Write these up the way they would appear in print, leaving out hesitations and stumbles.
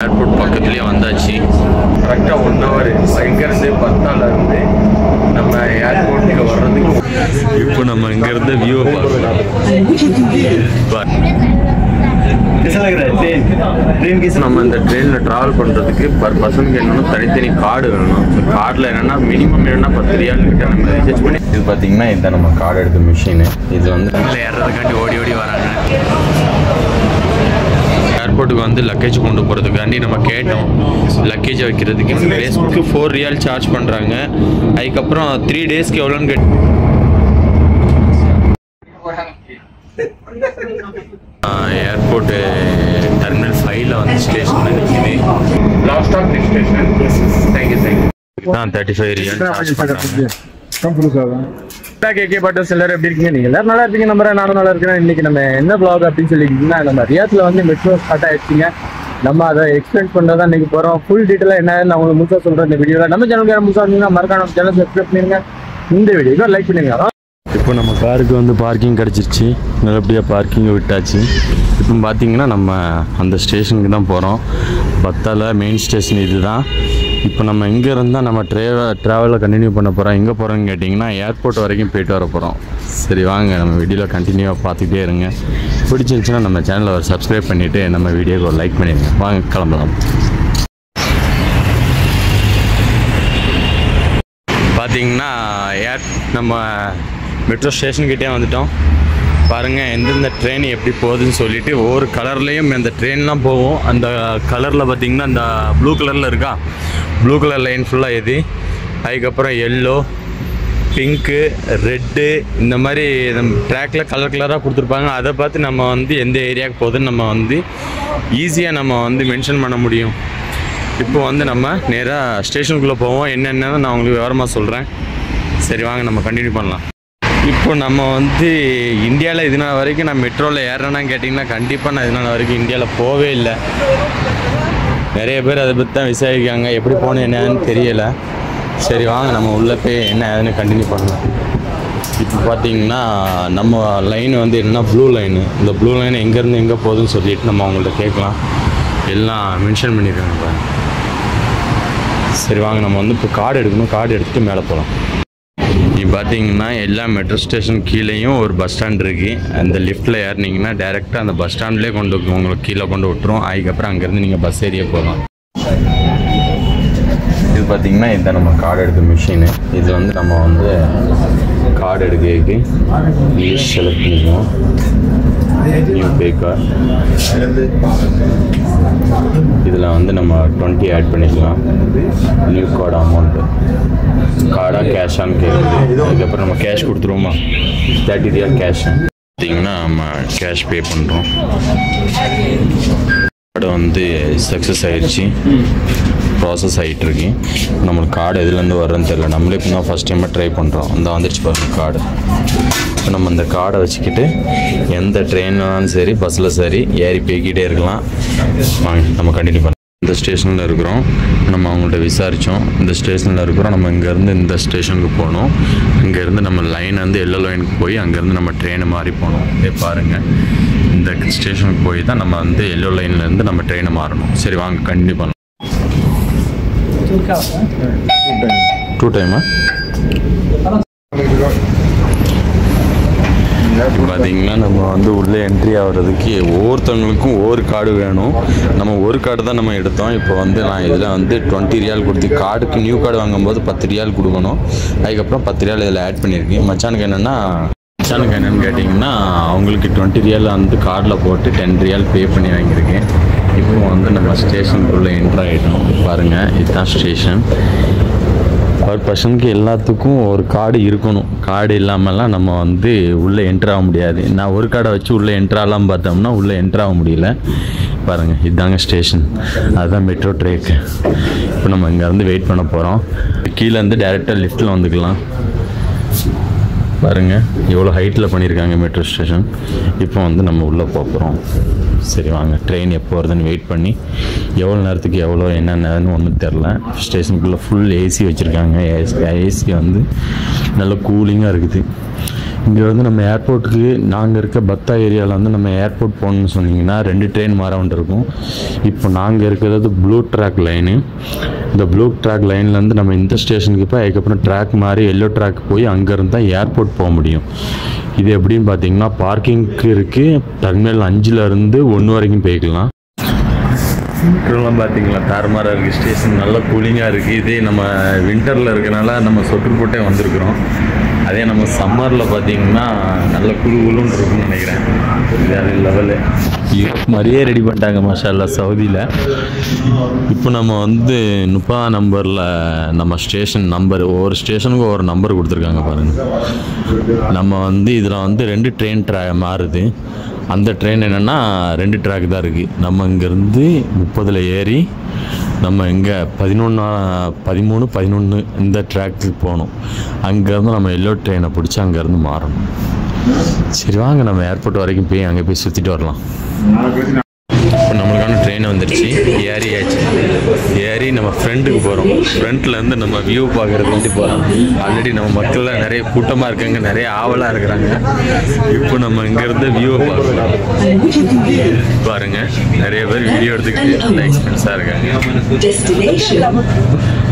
Airport பக்கத்துலேயே வந்தாச்சு. கரெக்டாக 1 hour இங்கேருந்து பத்தாலேருந்து நம்ம ஏர்போர்ட்டுக்கு வர்றதுக்கு. இப்போ நம்ம இங்கேருந்து வியூவை பார்க்கலாம். நம்ம இந்த ட்ரெயினில் ட்ராவல் பண்ணுறதுக்கு பர் பர்சனுக்கு என்னென்னா தனித்தனி கார்டு வேணும். கார்டில் என்னென்னா மினிமம் என்னென்னா 10 ரியால் கிட்ட நம்ம ரிசர்ச் பண்ணி. இது பார்த்தீங்கன்னா இந்த நம்ம கார்டு எடுத்த மிஷினு. இது வந்து ஏறுறதுக்காண்டி ஓடி ஓடி வராங்க. ஏர்போர்ட்டுக்கு வந்து லக்கேஜ் கொண்டு போகிறதுக்காண்டி நம்ம கேட்டோம். லக்கேஜை வைக்கிறதுக்கு ஃபேஸ்புக்கு 4 ரியால் சார்ஜ் பண்ணுறாங்க. அதுக்கப்புறம் 3 டேஸ்க்கு எவ்வளோன்னு ஏர்போர்ட்டு டெர்மினல் 5ல் வந்து ஸ்டேஷனில் நிற்குது. Last of the station. Thank you 35 riyal charge பண்ணுறாங்க. கேகே பாட்டர்ஸ் எல்லாரும் எப்படி இருக்கீங்க? நீங்க எல்லாரும் நல்லா இருக்கீங்க நம்புறேன். நானும் நல்லா இருக்கேன். இன்னைக்கு நம்ம என்ன vlog அப்படின்னு சொல்லிக்கிட்டீங்கன்னா, நம்ம ரியாத்ல வந்து மெட்ரோ ஸ்டார்ட் ஆயிடுச்சுங்க. நம்ம அதை எக்ஸ்பிளைன் பண்ணுறதா இன்னைக்கு போகிறோம். ஃபுல் டீட்டெயிலாக என்ன நான் உங்களுக்கு முழுசாக சொல்கிறேன் இந்த வீடியோவில். நம்ம சேனலுக்கு முழுசாக இருந்தீங்கன்னா மறக்காம நம்ம சேனல் சப்ஸ்கிரைப் பண்ணிடுங்க. இந்த வீடியோக்கு லைக் பண்ணிடுங்க. இப்போ நம்ம காருக்கு வந்து பார்க்கிங் கிடச்சிருச்சு. நல்லபடியாக பார்க்கிங்கை விட்டாச்சு. இப்போ பார்த்தீங்கன்னா நம்ம அந்த ஸ்டேஷனுக்கு தான் போகிறோம். பத்தால மெயின் ஸ்டேஷன் இது தான். இப்போ நம்ம இங்கே இருந்தால் நம்ம ட்ராவலில் கண்டினியூ பண்ண போகிறோம். எங்கே போகிறோன்னு கேட்டிங்கன்னா ஏர்போர்ட் வரைக்கும் போயிட்டு வர போகிறோம். சரி வாங்க நம்ம வீடியோவில் கண்டினியூவாக பார்த்துக்கிட்டே இருங்க. பிடிச்சிருந்துச்சுன்னா நம்ம சேனலை ஒரு சப்ஸ்கிரைப் பண்ணிவிட்டு நம்ம வீடியோக்கு ஒரு லைக் பண்ணிடுங்க. வாங்க கிளம்பலாம். பார்த்தீங்கன்னா நம்ம மெட்ரோ ஸ்டேஷன்கிட்டே வந்துட்டோம். பாருங்கள் எந்தெந்த ட்ரெயின் எப்படி போகுதுன்னு சொல்லிவிட்டு ஒவ்வொரு கலர்லேயும் அந்த ட்ரெயின்லாம் போகும். அந்த கலரில் பார்த்திங்கன்னா அந்த ப்ளூ கலரில் இருக்கா, ப்ளூ கலர் லைன் ஃபுல்லாக இது. அதுக்கப்புறம் எல்லோ, பிங்க்கு, ரெட்டு, இந்த மாதிரி நம்ம ட்ராக்கில் கலர் கலராக கொடுத்துருப்பாங்க. அதை பார்த்து நம்ம வந்து எந்த ஏரியாவுக்கு போகுதுன்னு நம்ம வந்து ஈஸியாக நம்ம வந்து மென்ஷன் பண்ண முடியும். இப்போ வந்து நம்ம நேராக ஸ்டேஷனுக்குள்ளே போவோம். என்னென்னு நான் உங்களுக்கு விவரமாக சொல்கிறேன். சரி வாங்க நம்ம கண்டினியூ பண்ணலாம். இப்போ நம்ம வந்து இந்தியாவில் இதனால் வரைக்கும் நான் மெட்ரோவில் ஏறேன்னா கேட்டிங்கன்னா கண்டிப்பாக நான் இதனால் வரைக்கும் இந்தியாவில் போவே இல்லை. நிறைய பேர் அதை பற்றி தான் விசாரிக்காங்க. எப்படி போகணும் என்னன்னு தெரியலை. சரி வாங்க நம்ம உள்ளே போய் என்ன ஏதுன்னு கண்டினியூ பண்ணலாம். இப்போ பார்த்தீங்கன்னா நம்ம லைன் வந்து என்னென்னா ப்ளூ லைனு. இந்த ப்ளூ லைன் எங்கேருந்து எங்கே போகுதுன்னு சொல்லிட்டு நம்ம அவங்கள்ட்ட கேட்கலாம். எல்லாம் மென்ஷன் பண்ணியிருக்காங்க பாருங்க. சரி வாங்க நம்ம வந்து இப்போ கார்டு எடுக்கணும். கார்டு எடுத்துகிட்டு மேலே போகலாம். இப்போ பார்த்தீங்கன்னா எல்லா மெட்ரோ ஸ்டேஷன் கீழேயும் ஒரு பஸ் ஸ்டாண்ட் இருக்குது. அந்த லிஃப்ட்டில் ஏறினீங்கன்னா டேரெக்டாக அந்த பஸ் ஸ்டாண்ட்லேயே கொண்டு உங்களுக்கு கீழே கொண்டு விட்டுரும். அதுக்கப்புறம் அங்கேருந்து நீங்கள் பஸ் ஏரியா போகலாம். இது பார்த்தீங்கன்னா இதுதான் நம்ம கார்டு எடுத்த மிஷினு. இது வந்து நம்ம வந்து கார்டு எடுக்கிறதுக்கு இங்கிலீஷ் செலக்ட் பண்ணிக்குவோம். நியூ பே கார்டு. இதில் வந்து நம்ம 20 ஆட் பண்ணிக்கலாம். நியூ கார்டு அமௌண்ட்டு கார்டாக கேஷான்னு கேட்குது. அதுக்கப்புறம் நம்ம கேஷ் கொடுத்துருவோமா, 30 ரியால் கேஷ். பார்த்தீங்கன்னா நம்ம கேஷ் பே பண்ணுறோம். கார்டு வந்து சக்ஸஸ் ஆகிடுச்சு, ப்ராசஸ் ஆகிட்டுருக்கு. நம்மளுக்கு கார்டு எதுலேருந்து வர்றதுன்னு தெரியல. நம்மளே இப்போ தான் ஃபஸ்ட் டைமாக ட்ரை பண்ணுறோம். அந்த வந்துடுச்சு பாருங்கள் கார்டு. இப்போ நம்ம இந்த கார்டை வச்சுக்கிட்டு எந்த ட்ரெயின்னாலும் சரி பஸ்ஸில் சரி ஏறி போய்கிட்டே இருக்கலாம். வாங்க நம்ம கண்டினியூ பண்ணலாம். இந்த ஸ்டேஷனில் இருக்கிறோம். நம்ம அவங்கள்ட்ட விசாரித்தோம். இந்த ஸ்டேஷனில் இருக்கிறோம். நம்ம இங்கேருந்து இந்த ஸ்டேஷனுக்கு போகணும். இங்கேருந்து நம்ம லைன் வந்து எல்லோ லைனுக்கு போய் அங்கேருந்து நம்ம ட்ரெயினை மாறி போகணும். இதே பாருங்கள், இந்த ஸ்டேஷனுக்கு போய் தான் நம்ம வந்து எல்லோ லைன்லேருந்து நம்ம ட்ரெயினை மாறணும். சரி வாங்க கண்டினியூ பண்ணலாம். 2 டைமா பார்த்தீங்கன்னா நம்ம வந்து உள்ளே என்ட்ரி ஆகிறதுக்கு ஒவ்வொருத்தவங்களுக்கும் ஒவ்வொரு கார்டு வேணும். நம்ம ஒரு கார்டு தான் நம்ம எடுத்தோம். இப்போ வந்து நான் இதில் வந்து 20 ரியால் கொடுத்து கார்டுக்கு நியூ கார்டு வாங்கும்போது 10 ரியால் கொடுக்கணும். அதுக்கப்புறம் 10 ரியால் இதில் ஆட் பண்ணியிருக்கேன். மச்சானுக்கு என்னென்னு கேட்டிங்கன்னா அவங்களுக்கு 20 ரியால் வந்து கார்டில் போட்டு 10 ரியால் பே பண்ணி வாங்கியிருக்கேன். இப்போ வந்து நம்ம ஸ்டேஷனுக்குள்ளே என்ட்ரு ஆகிட்டோம். பாருங்கள் இதுதான் ஸ்டேஷன். ஒரு பர்சனுக்கு எல்லாத்துக்கும் ஒரு கார்டு இருக்கணும். கார்டு இல்லாமலாம் நம்ம வந்து உள்ளே என்ட்ரு ஆக முடியாது. நான் ஒரு கார்டை வச்சு உள்ளே என்ட்ராலாம் பார்த்தோம்னா உள்ளே என்ட்ரு ஆக முடியல. பாருங்கள் இதுதாங்க ஸ்டேஷன். அதுதான் மெட்ரோ ட்ரேக்கு. இப்போ நம்ம இங்கேருந்து வெயிட் பண்ண போகிறோம். கீழேருந்து டேரெக்டாக லிஃப்ட்டில் வந்துக்கலாம். பாருங்கள் எவ்வளோ ஹைட்டில் பண்ணியிருக்காங்க மெட்ரோ ஸ்டேஷன். இப்போ வந்து நம்ம உள்ளே போகிறோம். சரி வாங்க ட்ரெயின் எப்போ வருதுன்னு வெயிட் பண்ணி எவ்வளோ நேரத்துக்கு எவ்வளோ என்னென்னு ஒன்றும் தெரில. ஸ்டேஷனுக்குள்ளே ஃபுல் ஏசி வச்சுருக்காங்க. ஏசி வந்து நல்ல கூலிங்காக இருக்குது. இங்கே வந்து நம்ம ஏர்போர்ட்டுக்கு நாங்கள் இருக்க பத்தா ஏரியாவில் வந்து நம்ம ஏர்போர்ட் போகணுன்னு சொன்னீங்கன்னா 2 ட்ரெயின் மாற வந்துருக்கும். இப்போ நாங்கள் இருக்கிறது ப்ளூ ட்ராக் லைனு. இந்த ப்ளூ ட்ராக் லைன்லேருந்து நம்ம இந்த ஸ்டேஷனுக்கு போய் அதுக்கப்புறம் ட்ராக் மாறி எல்லோ ட்ராக் போய் அங்கேருந்து தான் ஏர்போர்ட் போக முடியும். இது எப்படின்னு பார்த்தீங்கன்னா பார்க்கிங்க்கு இருக்குது. டெர்மினல் 5லேருந்து 1 வரைக்கும் போய்க்கலாம். இதெல்லாம் பார்த்தீங்களா தாறுமாறாக இருக்குது. ஸ்டேஷன் நல்லா கூலிங்காக இருக்குது. இதே நம்ம வின்டரில் இருக்கனால நம்ம சொட்டு போட்டே வந்திருக்கிறோம். அதே நம்ம சம்மரில் பார்த்தீங்கன்னா நல்ல குழுன்னு இருக்குன்னு நினைக்கிறேன். வேறு லெவலு யூஎஸ் மாதிரியே ரெடி பண்ணிட்டாங்க மாஷால்லா சவுதியில். இப்போ நம்ம வந்து 30 நம்பரில் நம்ம ஸ்டேஷன் நம்பர், ஒவ்வொரு ஸ்டேஷனுக்கும் ஒவ்வொரு நம்பர் கொடுத்துருக்காங்க பாருங்கள். நம்ம வந்து இதில் வந்து 2 ட்ரெயின் மாறுது. அந்த ட்ரெயின் என்னென்னா 2 ட்ராக் தான் இருக்குது. நம்ம இங்கேருந்து 30ல் ஏறி நம்ம இங்கே 13, 11 இந்த ட்ராக்கு போகணும். அங்கேருந்து நம்ம எல்லோ ட்ரெயினை பிடிச்சி அங்கேருந்து மாறணும். சரி வாங்க நம்ம ஏர்போர்ட் வரைக்கும் போய் அங்கே போய் சுற்றிட்டு வரலாம். இப்போ நம்மளுக்கான ட்ரெயின் வந்துடுச்சு. ஏறி நம்ம ஃப்ரெண்டுக்கு போகிறோம். ஃப்ரண்ட்லேருந்து நம்ம வியூ பார்க்குறது வந்து போகிறோம். ஆல்ரெடி நம்ம மக்கள்லாம் நிறைய கூட்டமாக இருக்காங்க, நிறைய ஆவலாக இருக்கிறாங்க. இப்போ நம்ம இங்கேருந்து வியூவை பார்க்கலாம். பாருங்கள், நிறைய பேர் வீடியோ எடுத்துக்கிட்டு நல்ல எக்ஸ்பென்ஸாக இருக்காங்க.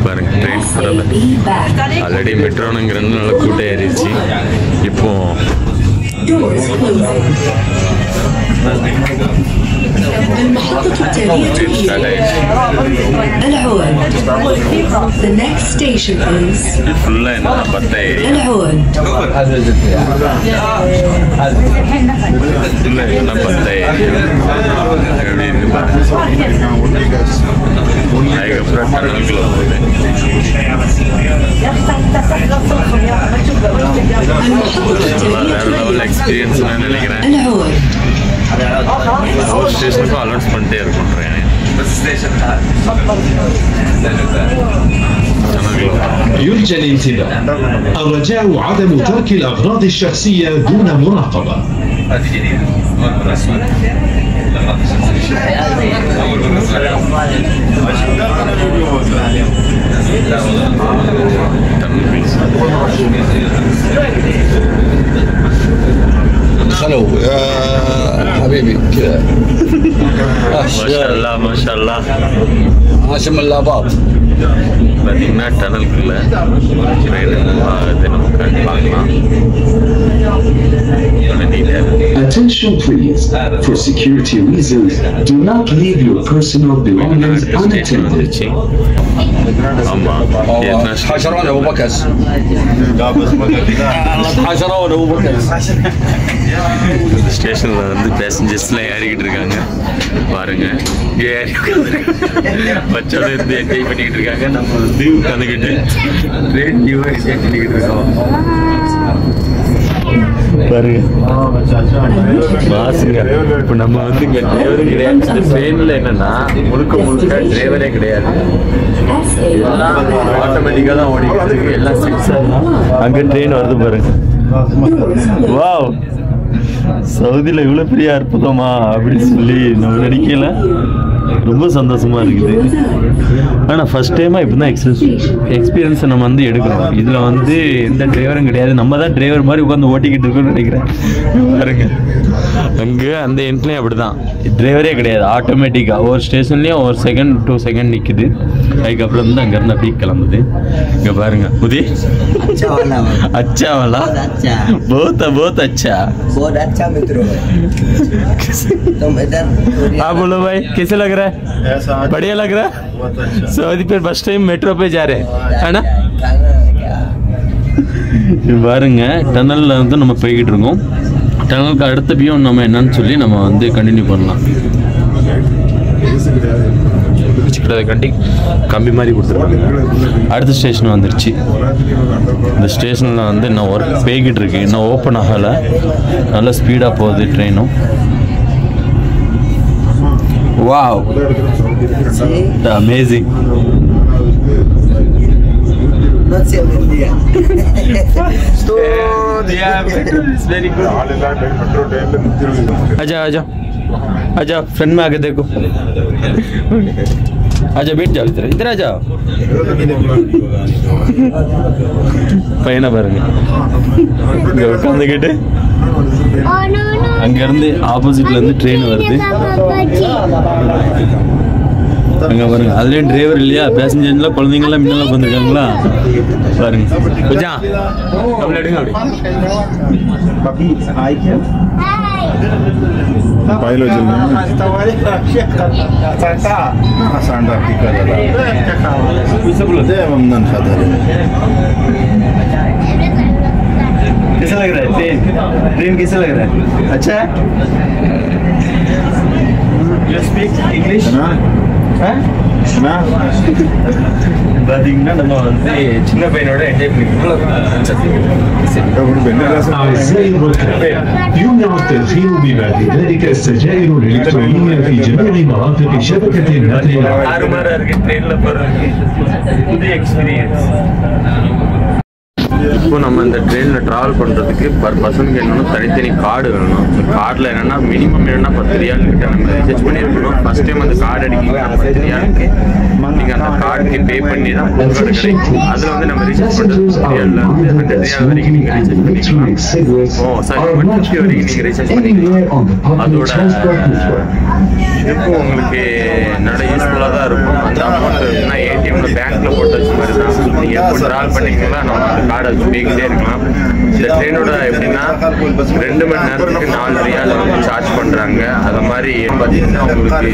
பாருங்கள் ட்ரெயின் போகிறது. ஆல்ரெடி மெட்ரோனுங்கிறது நல்ல கூட்டம் ஏறிடுச்சு. இப்போ The next station is experience நினைக்கிறேன். ஸ்டேஷனுக்கும் அலௌன்ஸ் பண்ணிட்டே இருக்கும் ட்ரெயின். يرجى الانتباه. الرجاء عدم ترك الأغراض الشخصية دون مراقبة. خلو يا حبيبي كذا ما شاء الله ما شاء الله. عاشم اللابات. பார்த்தீங்கன்னா டனலுக்குள்ள ட்ரெயின் ஆகுது. நம்ம பார்க்கலாம். Attention please. For security reasons, do not leave your personal belongings unattended. ஆமாம், حشرون ابو بكر حشرون ابو بكر. ஸ்டேஷனில் வந்து பேசஞ்சர்ஸ்லாம் ஏறிக்கிட்டு இருக்காங்க பாருங்க. ஏறி பச்சோட இருந்து என்ஜாய் பண்ணிக்கிட்டு இருக்காங்க. நம்ம வந்து உட்காந்துக்கிட்டு ட்ரெயின் வியூவை என்ஜாய் பண்ணிக்கிட்டு இருக்கோம் பாருங்க. மாசுங்க. இப்போ நம்ம வந்து இங்கே டிரைவரும் கிடையாது. இந்த ட்ரெயினில் என்னன்னா முழுக்க டிரைவரே கிடையாது. எல்லாம் ஆட்டோமேட்டிக்காக தான் ஓடிக்கிட்டு இருக்கு. எல்லாம் சென்சார். அங்கே ட்ரெயின் வருது பாருங்க. வாவ், சவுதியில் இவ்வளோ பெரிய அற்புதமா அப்படின்னு சொல்லி நம்ம நினைக்கல. ரொம்ப சந்தோஷமா இருக்குது. ஆனால் ஃபர்ஸ்ட் டைமாக இப்போ தான் எக்ஸ்பீரியன்ஸை நம்ம வந்து எடுக்கணும். இதில் வந்து எந்த டிரைவரும் கிடையாது. நம்ம தான் டிரைவர் மாதிரி உட்காந்து ஓட்டிக்கிட்டு இருக்கோம்னு நினைக்கிறேன் பாருங்க. அங்கே அந்த எண்ட்லேயும் அப்படி தான் டிரைவரே கிடையாது. ஆட்டோமேட்டிக்காக ஒரு ஸ்டேஷன்லேயும் ஒரு செகண்ட் 2 செகண்ட் நிற்குது. அதுக்கப்புறம் வந்து அங்கேருந்து அப்படியே கிளம்புது. இங்கே பாருங்க புதி अच्छा वाला बहुत अच्छा मित्रों. हाँ बोलो भाई, कैसे लग रहा है? बढ़िया लग रहा है. सऊदी पे फर्स्ट टाइम मेट्रो पे जा रहे हैं है ना? பாருங்க டனலில் வந்து நம்ம போய்கிட்டு இருக்கோம். டனலுக்கு அடுத்த வியூ நம்ம என்னன்னு சொல்லி நம்ம வந்து கண்டினியூ பண்ணலாம். கம்பி மாதிரி கொடுத்துருக்காங்க. அடுத்த ஸ்டேஷன் வந்துருச்சு. இந்த ஸ்டேஷனில் வந்து இன்னும் ஒர்க் போய்கிட்டு இருக்கு. இன்னும் ஓப்பன் ஆகலை. நல்லா ஸ்பீடாக போகுது ட்ரெயினும். Wow, amazing. आजा आजा आजा फ्रंट में आके देखो. आजा बैठ जाओ इधर आ जाओ பையனை பாருங்க இங்க உட்காந்துக்கிட்டு அங்க இருந்து ஆப்போசிட்ல இருந்து ட்ரெயின் வருது அங்க பாருங்க அதுலயும் டிரைவர் இல்லையா பேசஞ்சர்ல குழந்தைங்க எல்லாம் முன்னால உட்காந்துருக்காங்களா பாருங்க கொஞ்சம் அப்படி எடுங்க அப்படி पायलो सांडा पिका कैसा लग रहा है ट्रेन कैसा लग रहा है अच्छा है यू स्पीक इंग्लिश பாத்தீங்கன்னா நம்ம வந்து சின்ன பையனோட என்ஜாய் பண்ணிக்கலாம் يمنع التأخير بما في ذلك السجائر الإلكترونية في جميع مرافق شبكة النقل العام. ஆறுமாரா இருக்கு ட்ரெயின்ல போறது புதிய எக்ஸ்பீரியன்ஸ். இப்போ நம்ம இந்த ட்ரெயினில் ட்ராவல் பண்ணுறதுக்கு பர் பர்சனுக்கு என்னென்னா தனித்தனி கார்டு வேணும். அந்த கார்டில் என்னென்னா மினிமம் என்னென்னா 10 ரியால் கிட்ட நம்ம ரீசார்ஜ் பண்ணியிருக்கணும். ஃபஸ்ட் டைம் அந்த கார்டு அடிக்கிங்கன்னா 10 ரியாலுக்கு நீங்கள் அந்த கார்டுக்கு பே பண்ணி தான் கார்டு கிடைக்கும். அதில் வந்து நம்ம ரீசார்ஜ் பண்ணுறது 10 ரியாலில் வந்து 100 ரியால் வரைக்கும் நீங்கள் ரீசார்ஜ் பண்ணிக்கலாம். ஓ சாரி 150 வரைக்கும் நீங்கள் ரீசார்ஜ் பண்ணிக்கலாம். அதோட இதுக்கும் உங்களுக்கு நல்ல யூஸ்ஃபுல்லாக தான் இருக்கும். அந்த அமௌண்ட் இருக்குன்னா ஏடிஎம்ல பேங்க்ல போட்டு வச்ச மாதிரி தான். நீங்கள் எப்போ ட்ராவல் பண்ணிங்கன்னா நம்ம அந்த கார்டை வச்சு பேக்கிட்டே இருக்கலாம். இந்த ட்ரெயினோட எப்படின்னா 2 மணி நேரத்துக்கு 4 ரியால் வந்து சார்ஜ் பண்ணுறாங்க. அது மாதிரி பார்த்தீங்கன்னா உங்களுக்கு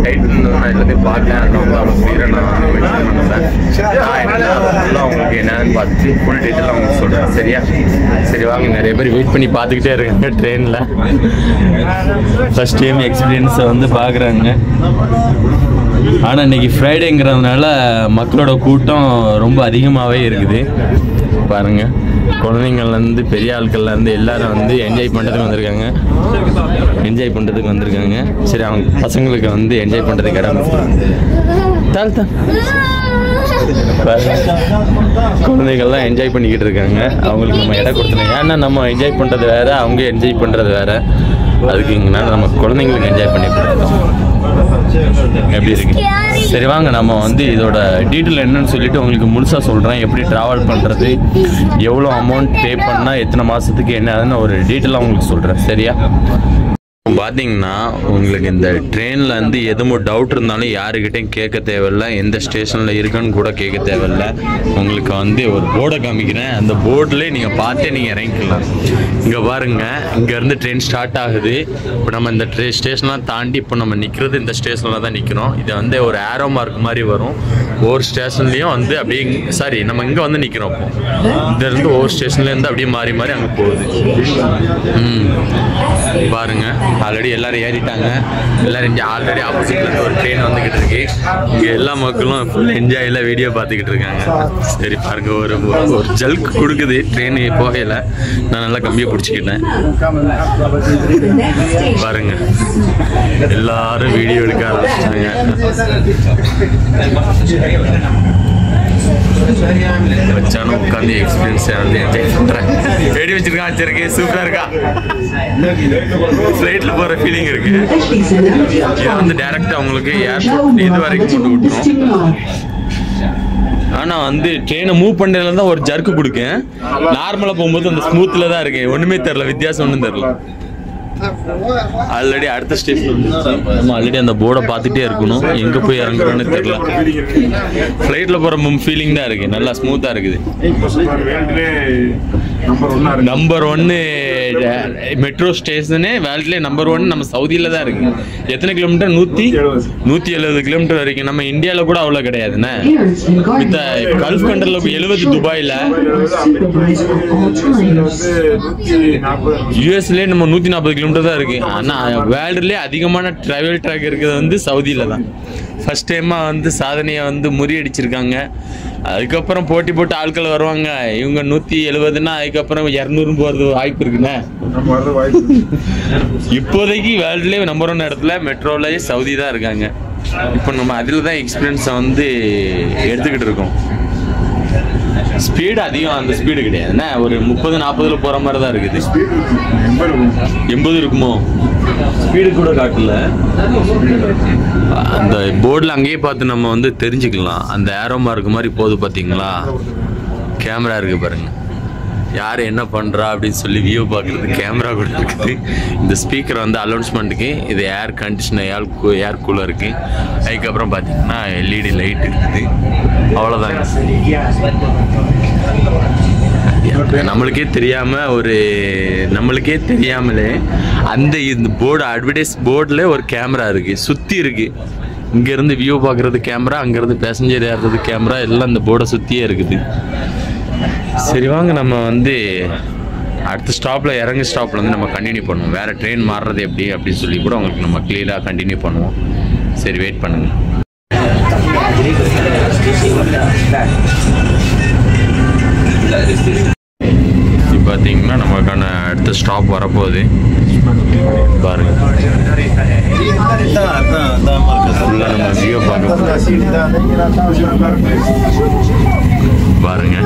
டைட் நான் எல்லாத்தையும் பார்த்தேன். அதில் வந்து அவங்க கிளியராக நான் மென்ஷன் பண்ணல. உங்களுக்கு என்னன்னு பார்த்துட்டு ஃபுல் டீட்டெயில் அவங்க சொல்கிறேன். சரியா? சரி வாங்க, நிறைய பேர் வெயிட் பண்ணி பார்த்துக்கிட்டே இருக்காங்க ட்ரெயினில். ஃபர்ஸ்ட் டைம் எக்ஸ்பீரியன்ஸை வந்து பார்க்குறாங்க. ஆனால் இன்னைக்கு ஃப்ரைடேங்கிறதுனால மக்களோட கூட்டம் ரொம்ப அதிகமாகவே இருக்குது. பாருங்கள், குழந்தைங்கள்லேருந்து பெரிய ஆட்கள்லேருந்து எல்லாரும் வந்து என்ஜாய் பண்ணுறதுக்கு வந்திருக்காங்க. சரி, அவங்க பசங்களுக்கு வந்து என்ஜாய் பண்ணுறதுக்கு இடம் குழந்தைகள்லாம் என்ஜாய் பண்ணிக்கிட்டு இருக்காங்க. அவங்களுக்கு நம்ம இடம் கொடுத்துருங்க. ஏன்னா நம்ம என்ஜாய் பண்ணுறது வேறு, அவங்க என்ஜாய் பண்ணுறது வேறு. அதுக்கு இங்கனால நம்ம குழந்தைங்களுக்கு என்ஜாய் பண்ணி கொடுத்தோம். எப்படி இருக்கு? சரி வாங்க, நம்ம வந்து இதோட டீட்டெயில் என்னன்னு சொல்லிட்டு உங்களுக்கு முழுசாக சொல்கிறேன். எப்படி ட்ராவல் பண்ணுறது, எவ்வளோ அமௌண்ட் பே பண்ணால் எத்தனை மாதத்துக்கு என்ன ஆகுதுன்னு ஒரு டீட்டெயிலாக உங்களுக்கு சொல்கிறேன். சரியா? பார்த்தீங்கன்னா உங்களுக்கு இந்த ட்ரெயினில் வந்து எதுவும் டவுட் இருந்தாலும் யாருக்கிட்டையும் கேட்க தேவையில்லை. எந்த ஸ்டேஷனில் இருக்குன்னு கூட கேட்க தேவையில்லை. உங்களுக்கு வந்து ஒரு போர்டை காமிக்கிறேன். அந்த போர்டில் நீங்கள் பார்த்தே நீங்கள் இறங்கிக்கலாம். இங்கே பாருங்கள், இங்கேருந்து ட்ரெயின் ஸ்டார்ட் ஆகுது. இப்போ நம்ம இந்த ஸ்டேஷன்லாம் தாண்டி இப்போ நம்ம நிற்கிறது இந்த ஸ்டேஷனில் தான் நிற்கிறோம். இதை வந்து ஒரு ஆரோ மார்க் மாதிரி வரும். ஒவ்வொரு ஸ்டேஷன்லேயும் வந்து அப்படியே சாரி நம்ம இங்கே வந்து நிற்கிறோம். இப்போ இங்கேருந்து ஒவ்வொரு ஸ்டேஷன்லேருந்து அப்படியே மாறி மாறி அங்கே போகுது. பாருங்கள், ஆல்ரெடி எல்லாரும் ஏறிட்டாங்க. எல்லாரும் இங்கே ஆல்ரெடி ஆப்போசிட்லேருந்து ஒரு ட்ரெயின் வந்துக்கிட்டு இருக்கு. இங்கே எல்லா மக்களும் ஃபுல் என்ஜாயில் வீடியோ பார்த்துக்கிட்டு இருக்காங்க. சரி பாருங்க, ஒரு ஜல்க் கொடுக்குது ட்ரெயின் போகையில். நான் நல்லா கம்மியாக பிடிச்சிக்கிட்டேன். பாருங்க, எல்லாரும் வீடியோ எடுக்க ஆரம்பிச்சிட்டாங்க. வச்சாலும் உட்காந்து எக்ஸ்பீரியன்ஸ் வந்து என்ஜாய் பண்ணுறேன். வெடி வச்சிருக்கா, வச்சிருக்கு, சூப்பராக இருக்கா. ஃப்ளைட்டில் போகிற ஃபீலிங் இருக்கு. இது வந்து டைரக்டாக உங்களுக்கு ஏர்போர்ட் இது வரைக்கும் கொண்டு விட்டுரும். ஆனால் வந்து ட்ரெயினை மூவ் பண்ணுறதுல தான் ஒரு ஜர்க்கு கொடுக்கேன். நார்மலாக போகும்போது அந்த ஸ்மூத்தில் தான் இருக்கு. ஒன்றுமே தெரில, வித்தியாசம் ஒன்றும் தெரில. ஆல்ரெடி அடுத்த ஸ்டேஷன் நம்ம ஆல்ரெடி அந்த போர்டை பார்த்துட்டே இருக்கணும். எங்கே போய் இறங்குறோன்னு தெரியல. ஃப்ளைட்டில் போகிற ஃபீலிங் தான் இருக்குது. நல்லா ஸ்மூத்தாக இருக்குது. நம்பர் 1 மெட்ரோ ஸ்டேஷனே வேர்ல்ட்லேயே நம்பர் 1 நம்ம சவுதியில் தான் இருக்குது. எத்தனை கிலோமீட்டர்? 170 கிலோமீட்டர் வரைக்கும். நம்ம இந்தியாவில் கூட அவ்வளோ கிடையாதுண்ணே. இந்த கல்ஃப் கண்ட்ரியில் 70 துபாயில், யூஎஸ்லேயே நம்ம 140 கிலோமீட்டர் தான் இருக்குது. ஆனால் வேர்ல்டுலேயே அதிகமான ட்ராவல் ட்ராக் இருக்கிறது வந்து சவுதியில் தான். ஃபர்ஸ்ட் டைமாக வந்து சாதனையை வந்து முறியடிச்சிருக்காங்க. அதுக்கப்புறம் போட்டி போட்டு ஆட்கள் வருவாங்க. இவங்க 170ன்னா அதுக்கப்புறம் 200 போகிறது வாய்ப்பு இருக்குண்ணே. இப்போதைக்கு வேர்ல்டுலேயே நம்பர் 1 இடத்துல மெட்ரோலேயே சவுதி தான் இருக்காங்க. இப்போ நம்ம அதில் தான் எக்ஸ்பீரியன்ஸை வந்து எடுத்துக்கிட்டு இருக்கோம். ஸ்பீடு அதிகம், அந்த ஸ்பீடு கிடையாதுண்ணே. ஒரு 30-40 போகிற மாதிரி தான் இருக்குது. 80 இருக்குமோ? ஸ்பீடு கூட காட்டல. அந்த போர்டில் அங்கேயே பார்த்து நம்ம வந்து தெரிஞ்சுக்கலாம். அந்த ஏரோ மார்க் மாதிரி போகுது பார்த்தீங்களா, கேமரா இருக்குது பாருங்கள். யார் என்ன பண்ணுறா அப்படின்னு சொல்லி வியூ பார்க்குறது கேமரா கூட இருக்குது. இந்த ஸ்பீக்கர் வந்து அனௌன்ஸ்மெண்ட்டுக்கு, இது ஏர் கண்டிஷனர், ஏர் கூலருக்கு. அதுக்கப்புறம் பார்த்தீங்கன்னா எல்இடி லைட் இருக்குது. அவ்வளோதாங்க. நம்மளுக்கே தெரியாமலே அந்த இந்த போர்டு அட்வர்டைஸ் போர்டில் ஒரு கேமரா இருக்குது, சுற்றி இருக்குது. இங்கேருந்து வியூ பார்க்குறது கேமரா, அங்கேருந்து பேசஞ்சர் ஏறுறது கேமரா, எல்லாம் இந்த போர்டை சுற்றியே இருக்குது. சரி வாங்க, நம்ம வந்து அடுத்த ஸ்டாப்பில் இறங்கு ஸ்டாப்பில் வந்து நம்ம கண்டினியூ பண்ணுவோம். வேறு ட்ரெயின் மாறுறது எப்படி அப்படின்னு சொல்லி கூட உங்களுக்கு நம்ம கிளியராக கண்டினியூ பண்ணுவோம். சரி, வெயிட் பண்ணுங்கள். இப்போ பார்த்தீங்கன்னா நமக்கான அடுத்த ஸ்டாப் வரப்போகுது பாருங்க. ஃபுல்லாக நம்ம வியூ பாருங்க.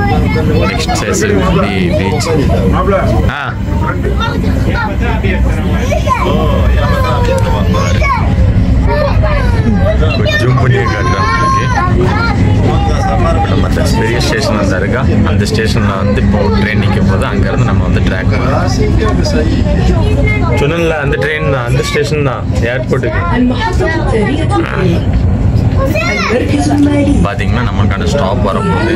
Next station beach. ஜூம் பண்ணி காட்டுறேன். நம்ம பெரிய ஸ்டேஷன் வந்து இருக்கா, அந்த ஸ்டேஷனில் வந்து இப்போ ட்ரெயின் நிற்க போது அங்கேருந்து நம்ம வந்து ட்ராக் சொன்னல அந்த ட்ரெயின் தான், அந்த ஸ்டேஷன் தான் ஏர்போர்ட்டுக்கு. பார்த்தீங்கன்னா நமக்கான ஸ்டாப் வரப்போகுது.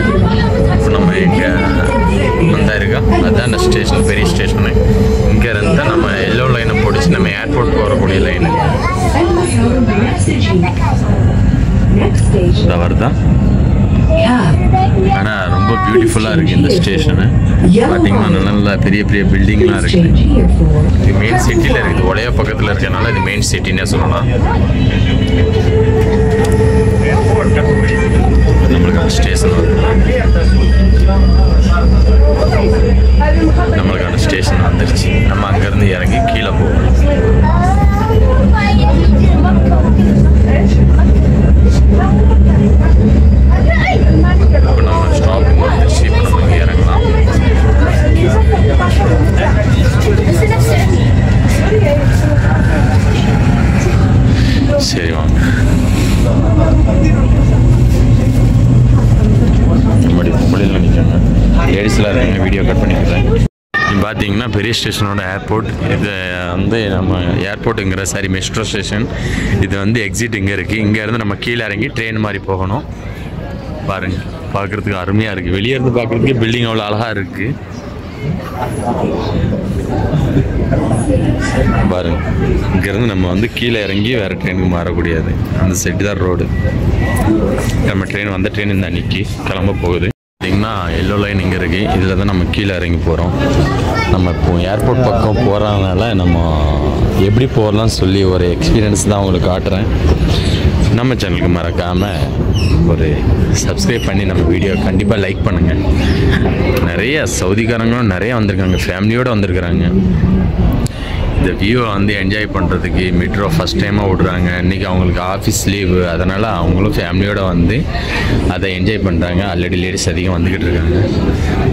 இப்போ நம்ம எங்கே வந்தா இருக்கா, அதுதான் அந்த ஸ்டேஷன், பெரிய ஸ்டேஷனு. இங்கேருந்து தான் நம்ம எல்லோ லைனை பிடிச்சி நம்ம ஏர்போர்ட் போகக்கூடிய லைனு வருதா. ஆனால் ரொம்ப பியூட்டிஃபுல்லாக இருக்குது இந்த ஸ்டேஷனு. பார்த்தீங்கன்னா நல்ல பெரிய பெரிய பில்டிங்லாம் இருக்குது. இது மெயின் சிட்டியில் இருக்குது, ஒலையா பக்கத்தில் இருக்கிறதுனால இது மெயின் சிட்டின்னே சொல்லலாம். நம்மளுக்கான ஸ்டேஷன் வந்துருச்சு. நம்ம அங்கேருந்து இறங்கி கீழே போவோம். இப்போ நம்ம ஸ்டாப்பிங் வந்துருச்சு. இப்போ நம்ம இங்கே இறங்கலாம். சரி வாங்க. மொழியில் நிற்காங்க, லேடிஸ்லாம் இருக்காங்க. வீடியோ கட் பண்ணிக்கிறேன். பார்த்தீங்கன்னா பெரிய ஸ்டேஷனோட ஏர்போர்ட் இது வந்து நம்ம ஏர்போர்ட்டுங்கிற சாரி மெட்ரோ ஸ்டேஷன். இது வந்து எக்ஸிட் இங்கே இருக்குது. இங்கேருந்து நம்ம கீழே இறங்கி ட்ரெயின் மாதிரி போகணும். பாருங்கள், பார்க்குறதுக்கு அருமையாக இருக்குது. வெளியே இருந்து பார்க்குறதுக்கு பில்டிங் அவ்வளோ அழகாக இருக்குது. பாருங்க, இங்கேருந்து நம்ம வந்து கீழே இறங்கி வேறு ட்ரெயினுக்கு மாறக்கூடியது. அந்த செட்டு தான் ரோடு. நம்ம ட்ரெயின் வந்த ட்ரெயின் இந்த அன்னைக்கு கிளம்ப போகுது. பார்த்தீங்கன்னா எல்லோ லைன் இங்கே இருக்குது. இதில் தான் நம்ம கீழே இறங்கி போகிறோம். நம்ம இப்போ ஏர்போர்ட் பக்கம் போகிறதுனால நம்ம எப்படி போகலான்னு சொல்லி ஒரு எக்ஸ்பீரியன்ஸ் தான் உங்களுக்கு காட்டுறேன். நம்ம சேனலுக்கு மறக்காமல் ஒரு சப்ஸ்கிரைப் பண்ணி நம்ம வீடியோ கண்டிப்பாக லைக் பண்ணுங்கள். நிறைய சவுதிக்காரங்களும் நிறைய வந்திருக்காங்க, ஃபேமிலியோடு வந்திருக்கிறாங்க. இந்த வியூவை வந்து என்ஜாய் பண்ணுறதுக்கு மெட்ரோ ஃபஸ்ட் டைமாக விடுறாங்க. இன்றைக்கி அவங்களுக்கு ஆஃபீஸ் லீவு, அதனால் அவங்களும் ஃபேமிலியோடு வந்து அதை என்ஜாய் பண்ணுறாங்க. ஆல்ரெடி லேடிஸ் அதிகம் வந்துக்கிட்டு இருக்காங்க.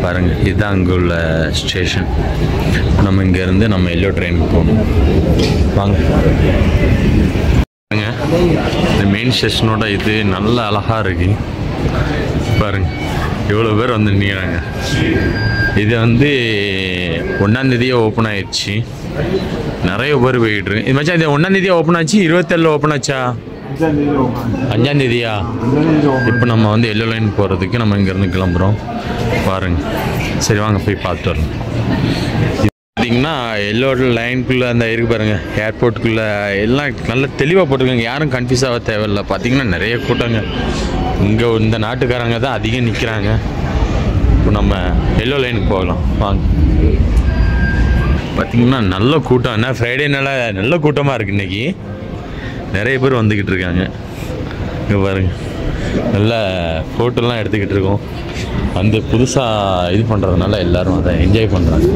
பாருங்கள், இதுதான் அங்கே உள்ள ஸ்டேஷன். நம்ம இங்கேருந்து நம்ம எல்லோ ட்ரெயினுக்கு போகணும். வாங்க. இந்த மெயின் ஸ்டேஷனோட இது நல்ல அழகாக இருக்குது. பாருங்கள், எவ்வளோ பேர் வந்து நிற்கிறாங்க. இது வந்து 1ஆம் தேதியே ஓப்பன் ஆயிடுச்சு. நிறைய பேர் போயிட்டு இருக்கு. இது மச்சா, இது 1ஆம் தேதியே ஓப்பன் ஆச்சு, 27 ஓப்பன் ஆச்சா? 5ஆம் தேதியா? இப்போ நம்ம வந்து எல்லோ லைன் போகிறதுக்கு நம்ம இங்கேருந்து கிளம்புறோம். பாருங்கள். சரி வாங்க போய் பார்த்துட்டு வரலாம். பார்த்தீங்கன்னா எல்லோ லைனுக்குள்ளே அந்த இருக்கு பாருங்கள், ஏர்போர்ட்டுக்குள்ளே எல்லாம் நல்லா தெளிவாக போட்டிருக்காங்க. யாரும் கன்ஃபியூஸ் ஆக தேவையில்லை. பார்த்தீங்கன்னா நிறைய கூட்டங்க. இங்கே இந்த நாட்டுக்காரங்க தான் அதிகம் நிற்கிறாங்க. இப்போ நம்ம எல்லோ லைனுக்கு போகலாம் வாங்க. பார்த்திங்கன்னா நல்ல கூட்டம். என்ன ஃப்ரைடேனால நல்ல கூட்டமாக இருக்குது. இன்றைக்கி நிறைய பேர் வந்துக்கிட்டு இருக்காங்க. இங்கே பாருங்கள், நல்லா ஃபோட்டோலாம் எடுத்துக்கிட்டு இருக்கோம். வந்து புதுசாக இது பண்ணுறதுனால எல்லோரும் அதை என்ஜாய் பண்ணுறாங்க.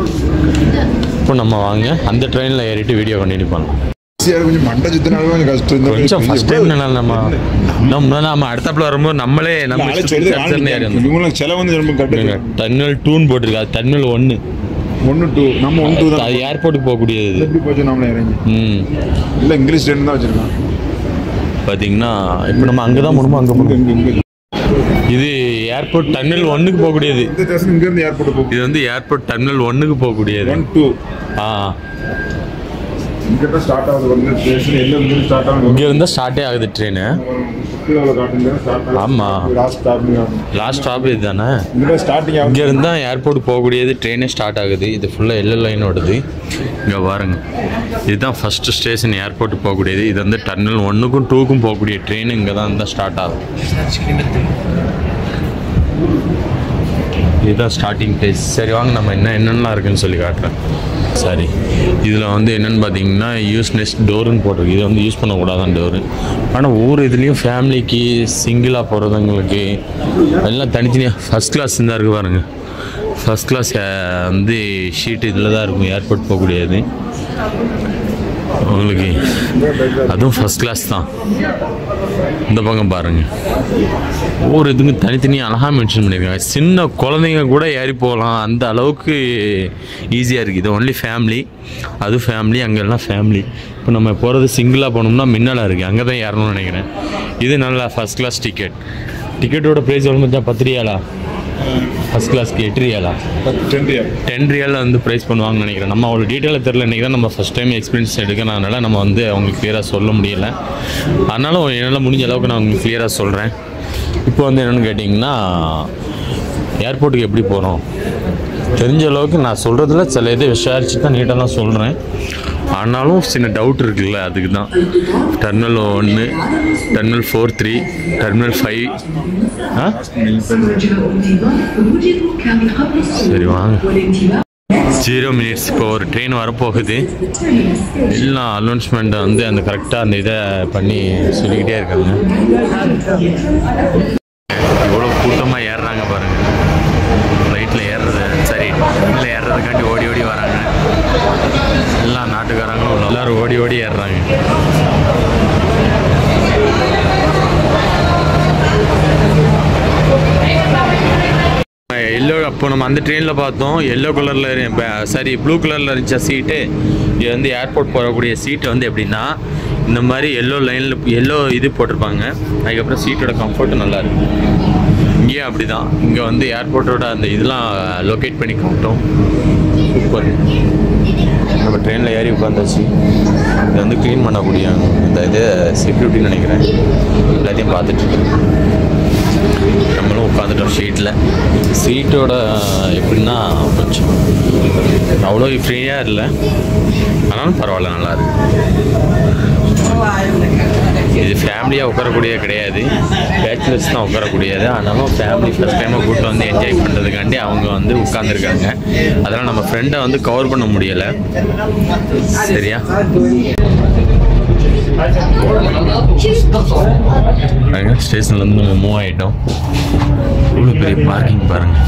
இப்போ நம்ம வாங்க அந்த ட்ரெயினில் ஏறிட்டு வீடியோ கண்டினியூ பண்ணலாம். கொஞ்சம் ஃபர்ஸ்ட் டைம் நம்ம அடுத்தாப்புல வரும்போது நம்மளே நம்ம டர்மினல் 2 போட்டிருக்கு. அது டர்மினல் 1 நம்ம 1 தான். அது ஏர்போர்ட்டுக்கு போகக்கூடியது. எப்படி போச்சு நாமளே இறங்கி. இல்ல இங்கிலீஷ் ட்ரெயின் தான் வச்சிருக்கான். பார்த்தீங்கன்னா இப்போ நம்ம அங்கே தான் போகணுமோ அங்கே போகணும். இது ஏர்போர்ட் டர்மினல் 1க்கு போகக்கூடியது. இங்கேருந்து ஏர்போர்ட் போகும். இது வந்து ஏர்போர்ட் டர்மினல் 1க்கு போகக்கூடியது. 1 2 இங்கே தான் ஸ்டார்ட் ஆகுது. வந்து ஸ்டேஷன் எல்லாம் ஸ்டார்ட் ஆகுது. இங்கே இருந்தால் ஸ்டார்ட்டே ஆகுது ட்ரெயின். ஆமாம், லாஸ்ட் ஸ்டாப் இது தானே. இங்கே இருந்தால் ஏர்போர்ட் போகக்கூடியது ட்ரெயினே ஸ்டார்ட் ஆகுது. இது ஃபுல்லாக எல்லோ லைன் ஓடுது. இங்கே பாருங்க, இதுதான் ஃபஸ்ட்டு ஸ்டேஷன் ஏர்போர்ட் போகக்கூடியது. இது வந்து டர்மினல் 1க்கும் 2க்கும் போகக்கூடிய ட்ரெயின் இங்கே தான் இருந்தால் ஸ்டார்ட் ஆகும். இதுதான் ஸ்டார்டிங் பிளேஸ். சரி வாங்க, நம்ம என்னென்னலாம் இருக்குன்னு சொல்லி காட்டுறேன். சரி, இதில் வந்து என்னென்னு பார்த்தீங்கன்னா யூஸ்னஸ் டோருன்னு போட்டிருக்கு. இது வந்து யூஸ் பண்ணக்கூடாதான் டோரு. ஆனால் ஒவ்வொரு இதுலேயும் ஃபேமிலிக்கு, சிங்கிளாக போகிறவங்களுக்கு எல்லாம் தனித்தனியாக ஃபஸ்ட் கிளாஸ் தான் இருக்குது பாருங்கள். ஃபஸ்ட் கிளாஸ் வந்து ஷீட்டு இதில் தான் இருக்கும் ஏர்போர்ட் போகக்கூடியது உங்களுக்கு. அதுவும் ஃபஸ்ட் கிளாஸ் தான். இந்த பக்கம் பாருங்கள், ஒவ்வொரு இதுக்கும் தனித்தனியாக அழகாக மென்ஷன் பண்ணியிருக்காங்க. சின்ன குழந்தைங்க கூட ஏறி போகலாம், அந்த அளவுக்கு ஈஸியாக இருக்குது. இது ஒன்லி ஃபேமிலி, அது ஃபேமிலி, அங்கெல்லாம் ஃபேமிலி. இப்போ நம்ம போகிறது சிங்கிளாக போனோம்னா மின்னலாக இருக்குது, அங்கே தான் ஏறணும்னு நினைக்கிறேன். இது நல்லா ஃபஸ்ட் கிளாஸ் டிக்கெட். டிக்கெட்டோட ப்ரைஸ் எவ்வளோ மச்சா? 10 ரியாலா? ஃபஸ்ட் கிளாஸ்க்கு 8 ரியாலா? 10 ரியாலில் வந்து ப்ரைஸ் பண்ணுவாங்கன்னு நினைக்கிறேன். நம்ம அவ்வளோ டீட்டெயிலாக தெரில. இன்றைக்கி தான் நம்ம ஃபஸ்ட் டைம் எக்ஸ்பீரியன்ஸ் எடுக்கிறனால நம்ம வந்து அவங்களுக்கு கிளியராக சொல்ல முடியலை. அதனால என்னால் முடிஞ்ச அளவுக்கு நான் உங்களுக்கு கிளியராக சொல்கிறேன். இப்போ வந்து என்னென்னு கேட்டிங்கன்னா ஏர்போர்ட்டுக்கு எப்படி போகிறோம் தெரிஞ்ச அளவுக்கு நான் சொல்கிறதுல சில இதை விசாரித்து தான் நீட்டாக தான் சொல்கிறேன். ஆனாலும் சின்ன டவுட் இருக்குல்ல, அதுக்கு தான். Terminal 1, terminal 4, 3, terminal 5. சரி வாங்க. 0 மினிட்ஸ். இப்போ ஒரு ட்ரெயின் வரப்போகுது. எல்லாம் அனௌன்ஸ்மெண்ட்டை வந்து அந்த கரெக்டாக அந்த இதை பண்ணி சொல்லிக்கிட்டே இருக்காங்க. எவ்வளோ கூட்டமாக ஏறுறாங்க பாருங்கள். ஃப்ளைட்டில் ஏறுறது, சரி ட்ரெயினில் ஏறுறதுக்காண்டி ஓடி ஓடி வராங்க. எல்லா நாட்டுக்காரங்களும் எல்லோரும் ஓடி ஓடி ஏறுறாங்க. எல்லோ, அப்போ நம்ம அந்த ட்ரெயினில் பார்த்தோம் எல்லோ கலரில், சரி ப்ளூ கலரில் இருந்துச்சா சீட்டு. இது வந்து ஏர்போர்ட் போகக்கூடிய சீட்டு வந்து எப்படின்னா இந்த மாதிரி எல்லோ லைனில் எல்லோ இது போட்டிருப்பாங்க. அதுக்கப்புறம் சீட்டோட கம்ஃபர்ட்டும் நல்லாயிருக்கு. இங்கேயும் அப்படி தான். இங்கே வந்து ஏர்போர்ட்டோட அந்த இதெல்லாம் லொக்கேட் பண்ணி காட்டும். சூப்பர். நம்ம ட்ரெயினில் ஏறி உட்காந்தாச்சு. இதை வந்து க்ளீன் பண்ணக்கூடிய இந்த இது செக்யூரிட்டின்னு நினைக்கிறேன். எல்லாத்தையும் பார்த்துட்ருக்கேன். நம்மளும் உட்காந்துட்டோம் ஷீட்டில். சீட்டோட எப்படின்னா கொஞ்சம் அவ்வளோ ஃப்ரீயாக இல்லை, ஆனாலும் பரவாயில்ல, நல்லாயிருக்கு. இது ஃபேமிலியாக உட்காரக்கூடிய கிடையாது, பேச்சுலர்ஸ் தான் உட்காரக்கூடியது. ஆனாலும் ஃபேமிலி ஃபஸ்ட் டைமாக கூப்பிட்டு வந்து என்ஜாய் பண்ணுறதுக்காண்டி அவங்க வந்து உட்காந்துருக்காங்க. அதெல்லாம் நம்ம ஃப்ரெண்டை வந்து கவர் பண்ண முடியலை. சரியா? ஸ்டேஷன்லேருந்து நம்ம மூவ் ஆகிட்டோம். இவ்வளோ பெரிய பார்க்கிங் பாருங்கள்.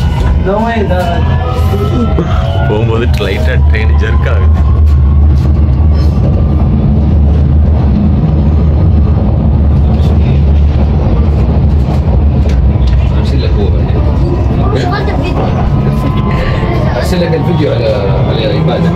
போகும்போது லைட்டாக ட்ரெயின் ஜர்க் ஆகுது. أرسل لك الفيديو على الإبادة.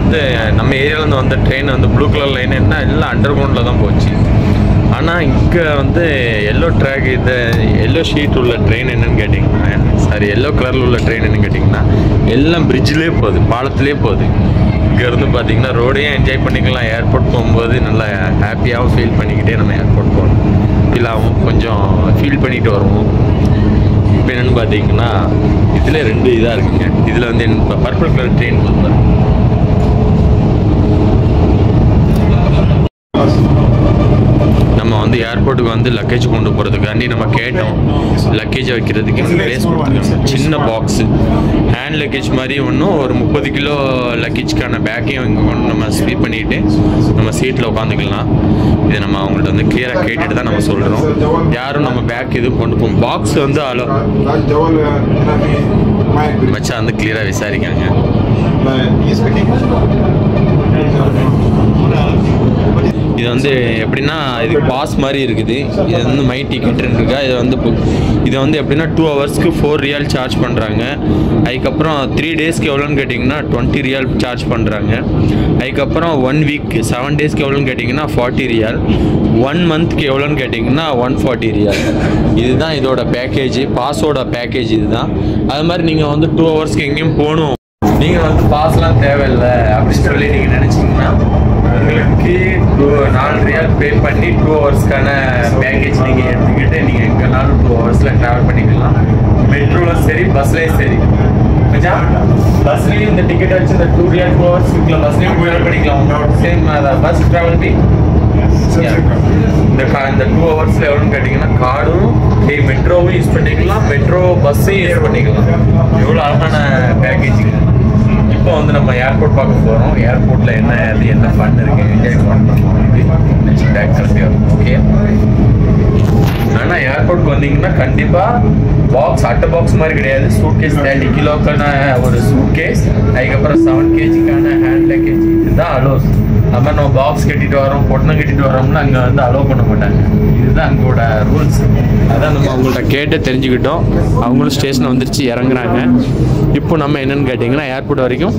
வந்து நம்ம ஏரியாவிலேருந்து வந்த ட்ரெயின் வந்து ப்ளூ கலர் லைன் என்ன எல்லாம் அண்டர் கிரவுண்டில் தான் போச்சு. ஆனால் இங்கே வந்து எல்லோ ட்ராக் இது எல்லோ ஷீட் உள்ள ட்ரெயின் என்னன்னு கேட்டிங்கன்னா, சாரி எல்லோ கலரில் உள்ள ட்ரெயின் என்னன்னு கேட்டிங்கன்னா எல்லாம் பிரிட்ஜ்லேயே போகுது, பாலத்துலேயே போகுது. இங்கேருந்து பார்த்தீங்கன்னா ரோடையும் என்ஜாய் பண்ணிக்கலாம். ஏர்போர்ட் போகும்போது நல்லா ஹாப்பியாகவும் ஃபீல் பண்ணிக்கிட்டே நம்ம ஏர்போர்ட் போகணும். ஃபீலாகவும் கொஞ்சம் ஃபீல் பண்ணிட்டு வருவோம். இப்போ என்னென்னு பார்த்தீங்கன்னா இதில் 2 இதாக இருக்குங்க. இதில் வந்து என்ன பர்பிள் கலர் ட்ரெயின் வந்து நம்ம வந்து ஏர்போர்ட்டுக்கு வந்து லக்கேஜ் கொண்டு போகிறதுக்காண்டி நம்ம கேட்டோம். லக்கேஜை வைக்கிறதுக்கு பிளேஸ் கொடுத்துருக்காங்க. சின்ன பாக்ஸு ஹேண்ட் லக்கேஜ் மாதிரி ஒன்றும் ஒரு 30 கிலோ லக்கேஜ்க்கான பேக்கையும் இங்கே கொண்டு நம்ம ஸ்வீப் பண்ணிவிட்டு நம்ம சீட்டில் உட்காந்துக்கலாம். இதை நம்ம அவங்கள்ட்ட வந்து கிளியராக கேட்டுட்டு தான் நம்ம சொல்கிறோம். யாரும் நம்ம பேக் எதுவும் கொண்டு போவோம். பாக்ஸ் வந்து மச்சா வந்து கிளியராக விசாரிக்காங்க. இது வந்து எப்படின்னா இது பாஸ் மாதிரி இருக்குது. இது வந்து மை டிக்கெட்னு இருக்கா. இது வந்து எப்படின்னா 2 ஹவர்ஸ்க்கு 4 ரியால் சார்ஜ் பண்ணுறாங்க. அதுக்கப்புறம் 3 டேஸ்க்கு எவ்வளோன்னு கேட்டிங்கன்னா 20 ரியால் சார்ஜ் பண்ணுறாங்க. அதுக்கப்புறம் 1 வீக் 7 டேஸ்க்கு எவ்வளோன்னு கேட்டிங்கன்னா 40 ரியால். 1 மந்த்க்கு எவ்வளோன்னு கேட்டிங்கன்னா 140 ரியால். இதுதான் இதோட பேக்கேஜ், பாஸோட பேக்கேஜ் இதுதான். அது மாதிரி நீங்கள் வந்து 2 ஹவர்ஸ்க்கு எங்கேயும் போகணும், நீங்கள் வந்து பாஸ்லாம் தேவையில்லை அப்படின்னு சொல்லி நீங்கள் நினச்சிங்கன்னா உங்களுக்கு 4 ரியால் பே பண்ணி 2 ஹவர்ஸ்க்கான பேக்கேஜ் நீங்கள் எடுத்துக்கிட்டு நீங்கள் எங்கேனாலும் 2 ஹவர்ஸில் ட்ராவல் பண்ணிக்கலாம். மெட்ரோவில் சரி, பஸ்லேயும் சரி. பஸ்லேயும் இந்த டிக்கெட் வச்சு இந்த 2 ரியால் 2 ஹவர்ஸ் இருக்கலாம். பஸ்லேயும் ட்ராவல் பண்ணிக்கலாம். சேம் பஸ் ட்ராவல் பி இந்த 2 ஹவர்ஸில் எவ்வளோன்னு கேட்டிங்கன்னா கார்டும் மெட்ரோவும் யூஸ் பண்ணிக்கலாம், மெட்ரோ பஸ்ஸையும் யூஸ் பண்ணிக்கலாம். எவ்வளோ அழகான பேக்கேஜிங். இப்போ வந்து நம்ம ஏர்போர்ட் பார்க்க போகிறோம். ஏர்போர்ட்டில் என்ன ஃபன் இருக்குது, என்ஜாய் பண்ணுறோம். பேக் கிளம்பி வரும். ஓகே, ஆனால் ஏர்போர்ட்டுக்கு வந்தீங்கன்னா கண்டிப்பாக பாக்ஸ் அட்டை பாக்ஸ் மாதிரி கிடையாது. சூட் கேஸ் 30 கிலோக்கான ஒரு சூட் கேஸ், அதுக்கப்புறம் 7 kgக்கான ஹேண்ட் லக்கேஜ் இதுதான் அலோஸ். நம்ம பாக்ஸ் கட்டிட்டு வரோம், பொட்டணம் கட்டிட்டு வரோம்னா அங்கே வந்து அலோவ் பண்ண மாட்டாங்க. இதுதான் அங்கோட ரூல்ஸ். அதான் நம்ம அவங்கள்ட்ட கேட்டு தெரிஞ்சுக்கிட்டோம். அவங்களும் ஸ்டேஷன் வந்துருச்சு, இறங்குறாங்க. இப்போ நம்ம என்னென்னு கேட்டிங்கன்னா ஏர்போர்ட் வரைக்கும்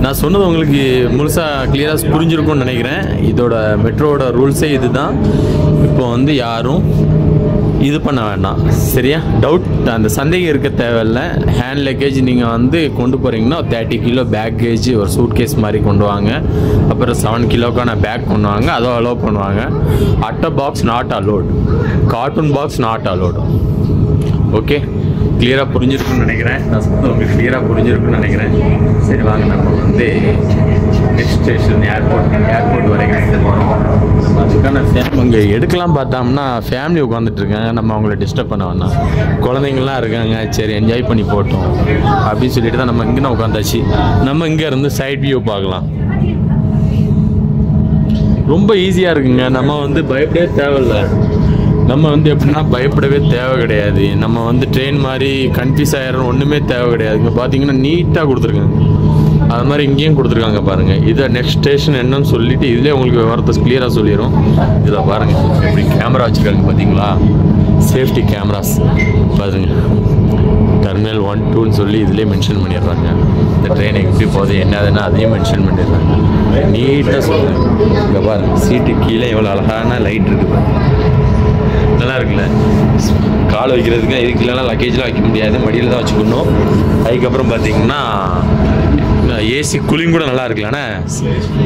நான் சொன்னது உங்களுக்கு முழுசாக கிளியராக புரிஞ்சிருக்கும்னு நினைக்கிறேன். இதோட மெட்ரோவோட ரூல்ஸே இது தான். இப்போ வந்து யாரும் இது பண்ண வேண்டாம், சரியா? டவுட் அந்த சந்தேகம் இருக்க தேவையில்லை. ஹேண்ட் லக்கேஜ் நீங்கள் வந்து கொண்டு போகிறீங்கன்னா 30 கிலோ பேக்கேஜ் ஒரு சூட் கேஸ் மாதிரி கொண்டு வாங்க. அப்புறம் 7 கிலோக்கான பேக் கொண்டு வாங்க, அதை அலோவ் பண்ணுவாங்க. அட்டை box not allowed, cartoon box not allowed. Okay, கிளியராக புரிஞ்சிருக்குன்னு நினைக்கிறேன். நான் சொல்றது உங்களுக்கு கிளியராக புரிஞ்சிருக்குன்னு நினைக்கிறேன். சரி வாங்க, நம்ம வந்து நெக்ஸ்ட் ஸ்டேஷன் ஏர்போர்ட் வரைக்கும் போகிறோம். அதுக்கான இங்கே எடுக்கலாம் பார்த்தோம்னா ஃபேமிலி உட்காந்துட்டு இருக்காங்க. நம்ம அவங்கள டிஸ்டர்ப் பண்ண வேணாம். குழந்தைங்கள்லாம் இருக்காங்க, சரி என்ஜாய் பண்ணி போட்டோம் அப்படின்னு சொல்லிட்டு தான் நம்ம இங்கே உட்காந்தாச்சு. நம்ம இங்கே இருந்து சைட் வியூ பார்க்கலாம். ரொம்ப ஈஸியாக இருக்குங்க. நம்ம வந்து பயப்படவே தேவையில்லை. நம்ம வந்து எப்படின்னா பயப்படவே தேவை கிடையாது. நம்ம வந்து ட்ரெயின் மாதிரி கன்ஃபியூஸ் ஆகிடும் ஒன்றுமே தேவை கிடையாது. இங்கே பார்த்தீங்கன்னா நீட்டாக கொடுத்துருக்காங்க. அது மாதிரி இங்கேயும் கொடுத்துருக்காங்க பாருங்கள். இதை நெக்ஸ்ட் ஸ்டேஷன் என்னன்னு சொல்லிட்டு இதிலே உங்களுக்கு விவரத்தை கிளியராக சொல்லிடும். இதில் பாருங்கள் எப்படி கேமரா வச்சுருக்காங்க பார்த்தீங்களா? சேஃப்டி கேமராஸ் பாருங்கள். டெர்மினல் 1, 2ன்னு சொல்லி இதிலே மென்ஷன் பண்ணிடுறாங்க. இந்த ட்ரெயின் எப்படி போகுது என்னதுன்னா அதையும் மென்ஷன் பண்ணிடுறாங்க. நீட்டாக சொல்லுங்கள். இங்கே பாருங்கள், சீட்டு கீழே எவ்வளோ அழகான லைட் இருக்குது. நல்லா இருக்குல்ல? கால் வைக்கிறதுக்கு இதுக்கு இல்லைனா லக்கேஜ்லாம் வைக்க முடியாது, மடியில் தான் வச்சுக்கணும். அதுக்கப்புறம் பார்த்தீங்கன்னா ஏசி கூலிங் கூட நல்லா இருக்குல்லண்ணே.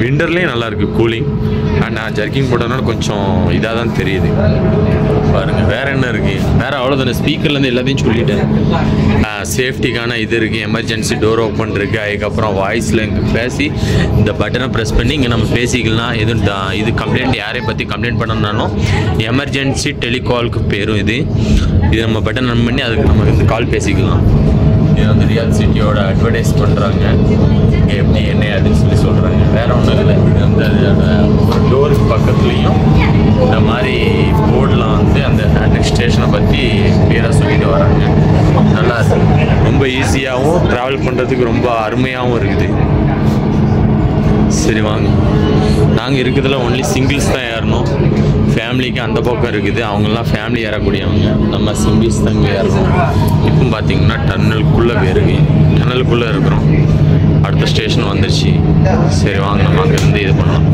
விண்டர்லேயும் நல்லா இருக்குது கூலிங். அண்ட் நான் ஜர்க்கிங் போட்டதுனால கொஞ்சம் இதாக தான் தெரியுது பாருங்கள். வேறு என்ன இருக்குது? வேறு அவ்வளோதானே. ஸ்பீக்கர்லேருந்து எல்லாத்தையும் சொல்லிட்டேன். சேஃப்டிக்கான இது இருக்குது, எமர்ஜென்சி டோர் ஓப்பன் இருக்குது. அதுக்கப்புறம் வாய்ஸில் இங்கே பேசி இந்த பட்டனை ப்ரெஸ் பண்ணி இங்கே நம்ம பேசிக்கலாம். இது கம்ப்ளைண்ட் யாரையும் பற்றி கம்ப்ளைண்ட் பண்ணணும்னாலும் எமர்ஜென்சி டெலிகாலுக்கு பேரும் இது நம்ம பட்டன் ரன் பண்ணி அதுக்கு நம்ம வந்து கால் பேசிக்கலாம். இது வந்து ரியாத் சிட்டியோட அட்வர்டைஸ் பண்ணுறாங்க. இங்கே எப்படி என்ன அதுன்னு சொல்கிறாங்க. வேறு ஒன்றும் இல்லை. இது வந்து அதோட ஒரு டோருக்கு பக்கத்துலேயும் இந்த மாதிரி போர்டெலாம் வந்து அந்த நெக்ஸ்ட் ஸ்டேஷனை பற்றி கிளியராக சொல்லிட்டு வராங்க. நல்லா இருக்குது. ரொம்ப ஈஸியாகவும் ட்ராவல் பண்ணுறதுக்கு ரொம்ப அருமையாகவும் இருக்குது. சரி வாங்க, நாங்கள் இருக்கிறதுல ஒன்லி சிங்கிள்ஸ் தான் ஏறணும். ஃபேமிலிக்கு அந்த பக்கம் இருக்குது, அவங்கெல்லாம் ஃபேமிலி ஏறக்கூடியவங்க. நம்ம சிங்கிள்ஸ் தான் இங்கே ஏறணும். இப்போ பார்த்தீங்கன்னா டன்னலுக்குள்ளே இருக்கிறோம். அடுத்த அடுத்த ஸ்டேஷன் வந்துருச்சு. சரி வாங்க நம்ம அங்கேருந்து இது பண்ணலாம்.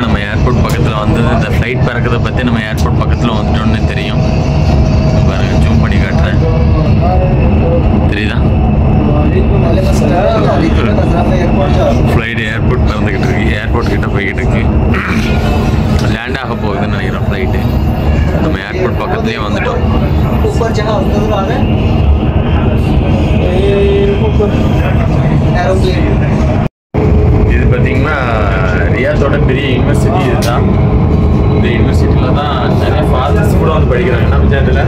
நம்ம ஏர்போர்ட் பக்கத்தில் வந்தது, இந்த ஃப்ளைட் பறக்கிறத பற்றி நம்ம ஏர்போர்ட் பக்கத்தில் வந்துட்டோம்னு தெரியும். பாருங்க, ஜூம் பண்ணி காட்டுறேன், தெரியுதா? ஃப்ளைட் ஏர்போர்ட் பறந்துக்கிட்டு இருக்கு, ஏர்போர்ட் கிட்ட போய்கிட்டு இருக்கு. லேண்ட் ஆக போகுதுன்னு நினைக்கிறேன் ஃப்ளைட்டு. நம்ம ஏர்போர்ட் பக்கத்துலேயே வந்துட்டோம். இது பார்த்தீங்கன்னா ரியாத்தோட பெரிய யூனிவர்சிட்டி இதுதான். இந்த யூனிவர்சிட்டியில் தான் நிறைய ஃபாதர்ஸ் கூட வந்து படிக்கிறாங்க. என்ன பஞ்சாயத்தில்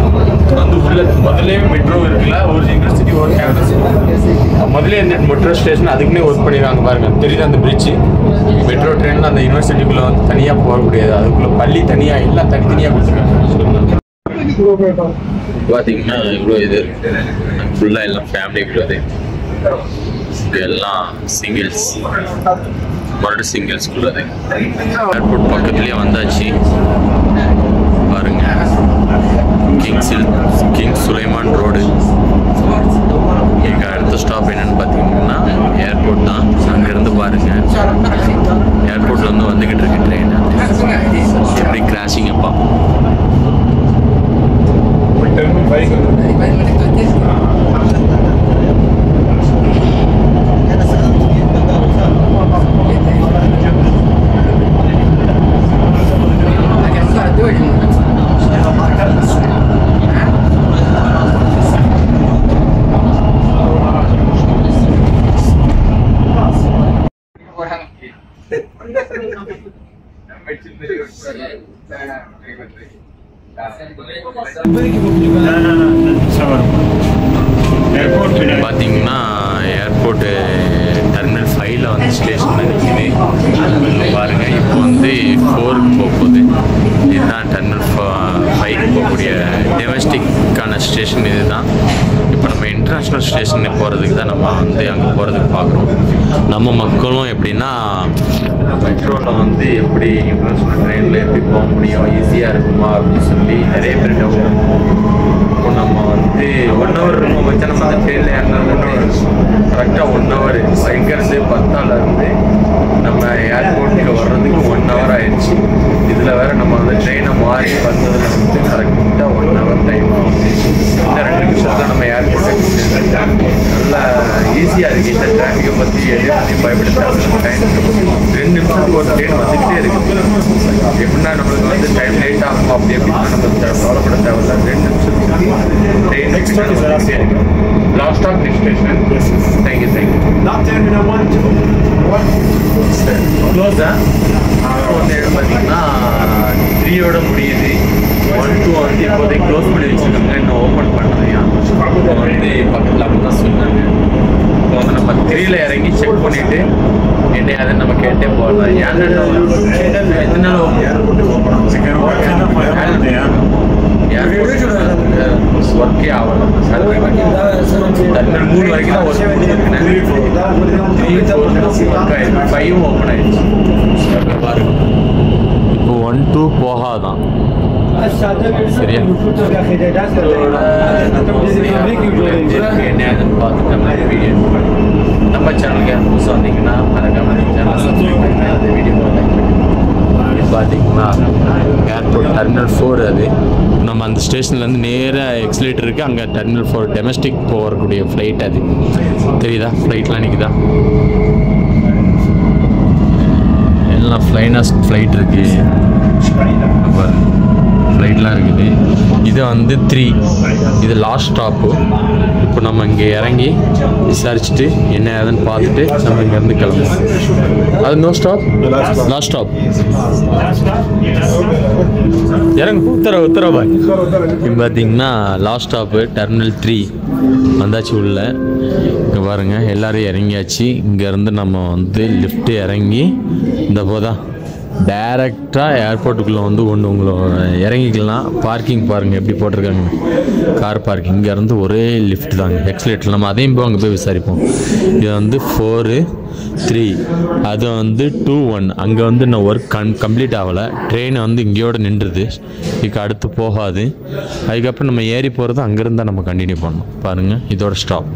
வந்து உள்ள முதல்ல மெட்ரோ இருக்குல்ல, ஒரு யூனிவர்சிட்டி ஒரு கேம்பஸ் முதல்ல இந்த மெட்ரோ ஸ்டேஷன் அதுக்குன்னே ஒர்க் பண்ணிடுறாங்க. பாருங்கள், தெரியுது அந்த பிரிட்ஜு. மெட்ரோ ட்ரெயினில் அந்த யூனிவர்சிட்டிக்குள்ளே வந்து தனியாக போக முடியாது, அதுக்குள்ளே பள்ளி தனியாக எல்லாம் தனித்தனியாக கொடுத்துருக்காங்க. பார்த்தீங்கன்னா இவ்வளோ இது ஃபுல்லாக எல்லாம் ஃபேமிலி உள்ளது, எல்லாம் சிங்கிள்ஸ், மறுபடியும் சிங்கிள்ஸ் உள்ளது. ஏர்போர்ட் பக்கத்துலேயே வந்தாச்சு. பாருங்க, கிங் சுலைமான் ரோடு. எங்கள் அடுத்த ஸ்டாப் என்னன்னு பார்த்தீங்கன்னா ஏர்போர்ட் தான். அங்கேருந்து பாருங்க, ஏர்போர்ட்லேருந்து வந்துக்கிட்டு இருக்கு ட்ரெயின். எப்படி கிராஷிங் அப்பா. பார்த்தீங்கன்னா ஏர்போர்ட்டு டெர்மினல் 5ல் வந்து ஸ்டேஷன் நிற்கிது. பாருங்க, இப்போ வந்து 4க்கு போகுது. இதுதான் டெர்மினல் 5க்கு போகக்கூடிய டொமஸ்டிக்கான ஸ்டேஷன் இதுதான். இப்போ நம்ம இன்டர்நேஷ்னல் ஸ்டேஷனுக்கு போகிறதுக்கு தான் நம்ம வந்து அங்கே போகிறதுக்கு பார்க்குறோம். நம்ம மக்களும் எப்படின்னா மெட்ரோவில் வந்து எப்படி இன்டர்நேஷ்னல் ட்ரெயினில் எப்படி போக முடியும், ஈஸியாக இருக்குமா அப்படின்னு சொல்லி நிறைய பேர் டவுட். இப்போ நம்ம வந்து 1 hour இருக்கும் வச்சா நம்ம அந்த ட்ரெயினில் ஏறினாலும் கரெக்டாக 1 hour. எங்கேருந்து பத்தாலேருந்து நம்ம ஏர்போர்ட்டுக்கு வர்றதுக்கு 1 hour ஆயிடுச்சு. இதில் வேறு நம்ம வந்து ட்ரெயினை மாறி வந்ததில் வந்து கரெக்டாக 1 hour டைம் ஆகுது. இந்த 2 நிமிஷத்தில் நம்ம ஏர்போர்ட்டுக்கு நல்லா ஈஸியாக இருக்குது. இந்த டிராஃபிக்கை பற்றி எதையும் பயப்படுத்த டைம் 2 நிமிஷத்துக்கு ஒரு ட்ரெயின் வந்துக்கிட்டே இருக்குது. எப்படின்னா நம்மளுக்கு வந்து டைம் லேட் ஆகும் அப்படி எப்படின்னா நம்ம கவலைப்பட தேவையில்ல. 2 நிமிஷத்துக்கு ட்ரெயின் வந்துக்கிட்டே இருக்கு. Last stop next station. Thank you thank you. க்ளோஸா வந்து இடம் பார்த்தீங்கன்னா 3யோட முடியுது. 1, 2 வந்து இப்போதைக்கு க்ளோஸ் பண்ணி வச்சுருக்காங்க, இன்னும் ஓப்பன் பண்ணலையா. இப்போ வந்து பக்கத்தில் அப்படி தான் சொன்னாங்க. இப்போ வந்து நம்ம 3ல் இறங்கி செக் பண்ணிவிட்டு என்னையாவது நம்ம கேட்டே போகலாம். ஏன்னா எத்தனை ஒர்க்கே ஆகலாம். டர்மினல் 3 வரைக்கும் தான் ஒர்க் பண்ணியிருக்கேன். 3, 4 ஒர்க் ஆயிடுச்சு. 5 ஓப்பன் ஆயிடுச்சு. பாருங்க, இப்போ 1, 2 போகாதான். சரியா, என்னதுன்னு பார்த்துட்டு நம்ம வீடியோ நம்ம சேனலுக்கு யாரும் புதுசாக வந்தீங்கன்னா மறக்காம சேனல் சப்ஸ்கிரைப் பண்ணி அந்த வீடியோ லைக் பண்ணி. பார்த்தீங்கன்னா ஏர்போர்ட் டெர்மினல் 4 அது. நம்ம அந்த ஸ்டேஷன்லேருந்து நேராக எக்ஸிலேட்டர் இருக்குது, அங்கே டெர்மினல் 4 டொமஸ்டிக் போகக்கூடிய ஃப்ளைட் அது. தெரியுதா, ஃப்ளைட்லாம் நிற்குதா, எல்லாம் ஃப்ளைனஸ்ட் ஃப்ளைட் இருக்குது. ஃப்ளைட்லாம் இருக்குது. இது வந்து 3, இது லாஸ்ட் ஸ்டாப்பு. இப்போ நம்ம இங்கே இறங்கி விசாரிச்சுட்டு என்ன ஏதுன்னு பார்த்துட்டு நம்ம இங்கேருந்து கிளம்புவோம். அது நோ ஸ்டாப், லாஸ்ட் ஸ்டாப். இறங்க உத்தரவு. இப்போ பார்த்தீங்கன்னா லாஸ்ட் ஸ்டாப்பு டெர்மினல் 3 வந்தாச்சு உள்ள. இங்கே பாருங்கள் எல்லோரும் இறங்கியாச்சு. இங்கேருந்து நம்ம வந்து லிஃப்ட்டு இறங்கி இந்த போதா டைரெக்டாக ஏர்போர்ட்டுக்குள்ளே வந்து உங்களை இறங்கிக்கலாம். பார்க்கிங் பாருங்கள் எப்படி போட்டிருக்காங்க, கார் பார்க்கிங். இங்கேருந்து ஒரே லிஃப்ட் தாங்க, எக்ஸ்லேட்டர். நம்ம அதையும் போய் அங்கே போய் விசாரிப்போம். இது வந்து 4, 3, அது வந்து 2, 1. அங்கே வந்து இன்னும் ஒர்க் கம்ப்ளீட் ஆகலை. ட்ரெயின் வந்து இங்கேயோட நின்றுது, இதுக்கு அடுத்து போகாது. அதுக்கப்புறம் நம்ம ஏறி போகிறது அங்கேருந்து தான் நம்ம கண்டினியூ பண்ணணும். பாருங்கள் இதோட ஸ்டாப்.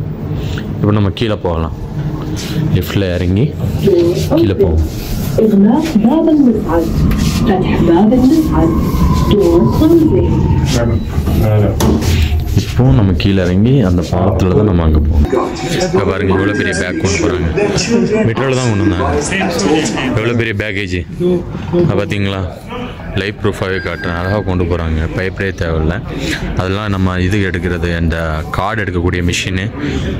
இப்போ நம்ம கீழே போகலாம். லிஃப்டில் இறங்கி கீழே போவோம். إغلاق باب المصعد فتح باب المصعد door closing இப்போ நம்ம கீழே இறங்கி அந்த பாலத்தில் தான் நம்ம அங்கே போவோம். இப்போ பாருங்க எவ்வளோ பெரிய பேக் கொண்டு போகிறாங்க. மெட்ரோவில் தான் கொண்டு வந்தாங்க. எவ்வளோ பெரிய பேக்கேஜ் பார்த்தீங்களா? லைஃப் ப்ரூஃபாகவே காட்டுறேன், அழகாக கொண்டு போகிறாங்க. பயப்படவே தேவையில்லை. அதெல்லாம் நம்ம இது எடுக்கிறது, அந்த கார்டு எடுக்கக்கூடிய மிஷினு.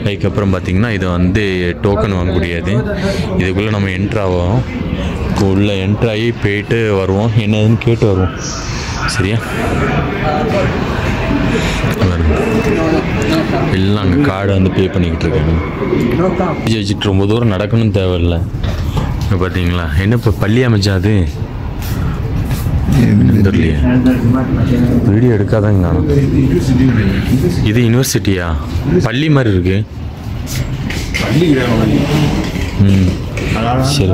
அதுக்கப்புறம் பார்த்திங்கன்னா இது வந்து டோக்கன் வாங்கக்கூடியது. இதுக்குள்ளே நம்ம என்ட்ராகும், உள்ளே என்ட்ராகி போயிட்டு வருவோம், என்னதுன்னு கேட்டு வருவோம். சரியா? எல்லாம் அங்கே கார்டை வந்து பே பண்ணிக்கிட்டு இருக்காங்க. வச்சுட்டு ரொம்ப தூரம் நடக்கணும்னு தேவையில்லை. இப்போ பார்த்தீங்களா என்ன இப்போ பள்ளி அமைச்சாது தெரியலையே, வீடியோ எடுக்காதாங்க. இது யூனிவர்சிட்டியா? பள்ளி மாதிரி இருக்கு. சரி.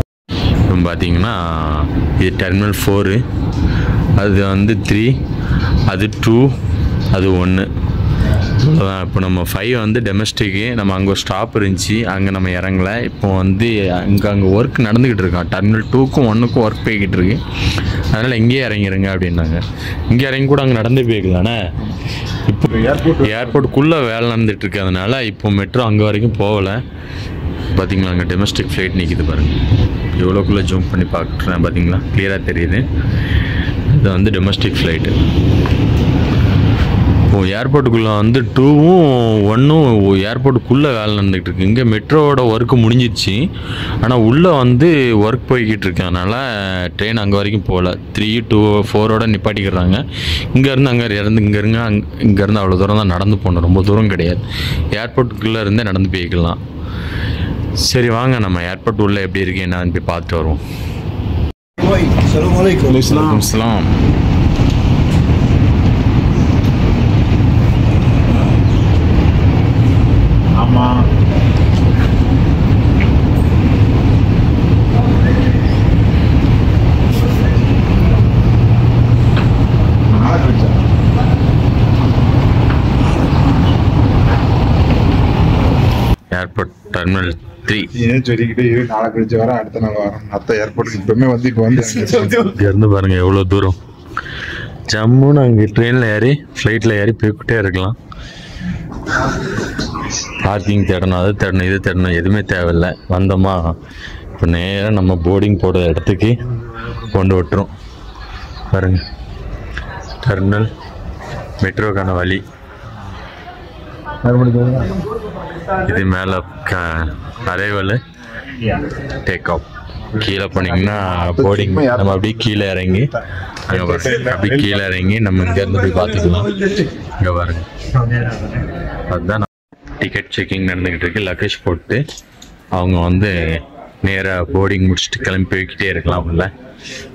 இப்போ பார்த்தீங்கன்னா இது டெர்மினல் 4, அது வந்து 3, அது 2, அது 1. இப்போ நம்ம 5 வந்து டொமஸ்டிக்கு. நம்ம அங்கே ஒரு ஸ்டாப் இருந்துச்சு, அங்கே நம்ம இறங்கலை. இப்போ வந்து அங்கே ஒர்க் நடந்துக்கிட்டு இருக்கோம். டெர்மினல் 2க்கும் 1க்கும் ஒர்க் போய்கிட்டு இருக்கு. அதனால் இங்கேயே இறங்கிடுங்க அப்படின்னாங்க. இங்கே இறங்கி கூட அங்கே நடந்து போய்க்கலானே. இப்போ ஏர்போர்ட்டுக்குள்ளே வேலை நடந்துகிட்டு இருக்கு. அதனால் இப்போ மெட்ரோ அங்கே வரைக்கும் போகலை. பார்த்தீங்களா அங்கே டொமஸ்டிக் ஃப்ளைட் நிற்கிது பாருங்கள். எவ்வளோக்குள்ளே ஜூம் பண்ணி பார்க்குறேன் பார்த்தீங்களா, கிளியராக தெரியுது. இது வந்து டொமஸ்டிக் ஃப்ளைட்டு. இப்போது ஏர்போர்ட்டுக்குள்ளே வந்து 2வும் 1ம் ஏர்போர்ட்டுக்குள்ளே வேலை நடந்துகிட்டு இருக்கு. இங்கே மெட்ரோவோட ஒர்க்கு முடிஞ்சிடுச்சு, ஆனால் உள்ளே வந்து ஒர்க் போய்கிட்டு இருக்கு. அதனால் ட்ரெயின் அங்கே வரைக்கும் போகல. 3, 2, 4ஓட நிப்பாட்டிக்கிறாங்க. இங்கேருந்து அங்கே இங்கேருந்து அவ்வளோ தூரம் தான் நடந்து போகணும், ரொம்ப தூரம் கிடையாது. ஏர்போர்ட்டுக்குள்ளே இருந்தே நடந்து போய்க்கலாம். சரி வாங்க நம்ம ஏர்போர்ட் உள்ளே எப்படி இருக்கு என்னன்னு போய் பார்த்துட்டு வருவோம். அஸ்ஸலாம். ஆமாம் ஏர்போர்ட் டெர்மினல் 3 ஏன் சொல்லிக்கிட்டே இரு, நாளை கழிச்சு வர அடுத்த நாள் வரேன். மற்ற ஏர்போர்ட்டுக்கு இப்பவுமே வந்து இப்போ வந்து இங்கேருந்து பாருங்க எவ்வளோ தூரம். ஜம்முன்னு அங்கே ட்ரெயினில் ஏறி ஃப்ளைட்டில் ஏறி போய்கிட்டே இருக்கலாம். பார்க்கிங் தேடணும், அது தேடணும், இது தேடணும், எதுவுமே தேவையில்லை. வந்தோமா இப்போ நேராக நம்ம போர்டிங் போடுற இடத்துக்கு கொண்டு விட்டுரும். பாருங்க டெர்மினல் மெட்ரோக்கான வழி இது. மேலே அரைவல் டேக் ஆஃப். கீழே போனீங்கன்னா போர்டிங். நம்ம அப்படியே கீழே இறங்கி அப்படியே கீழே இறங்கி நம்ம இங்கேருந்து போய் பார்த்துக்கலாம். இங்கே பாருங்க, அதுதான் டிக்கெட் செக்கிங் நடந்துக்கிட்டு இருக்கு. லக்கேஜ் போட்டு அவங்க வந்து நேராக போர்டிங் முடிச்சுட்டு கிளம்பி போய்கிட்டே இருக்கலாம். உள்ள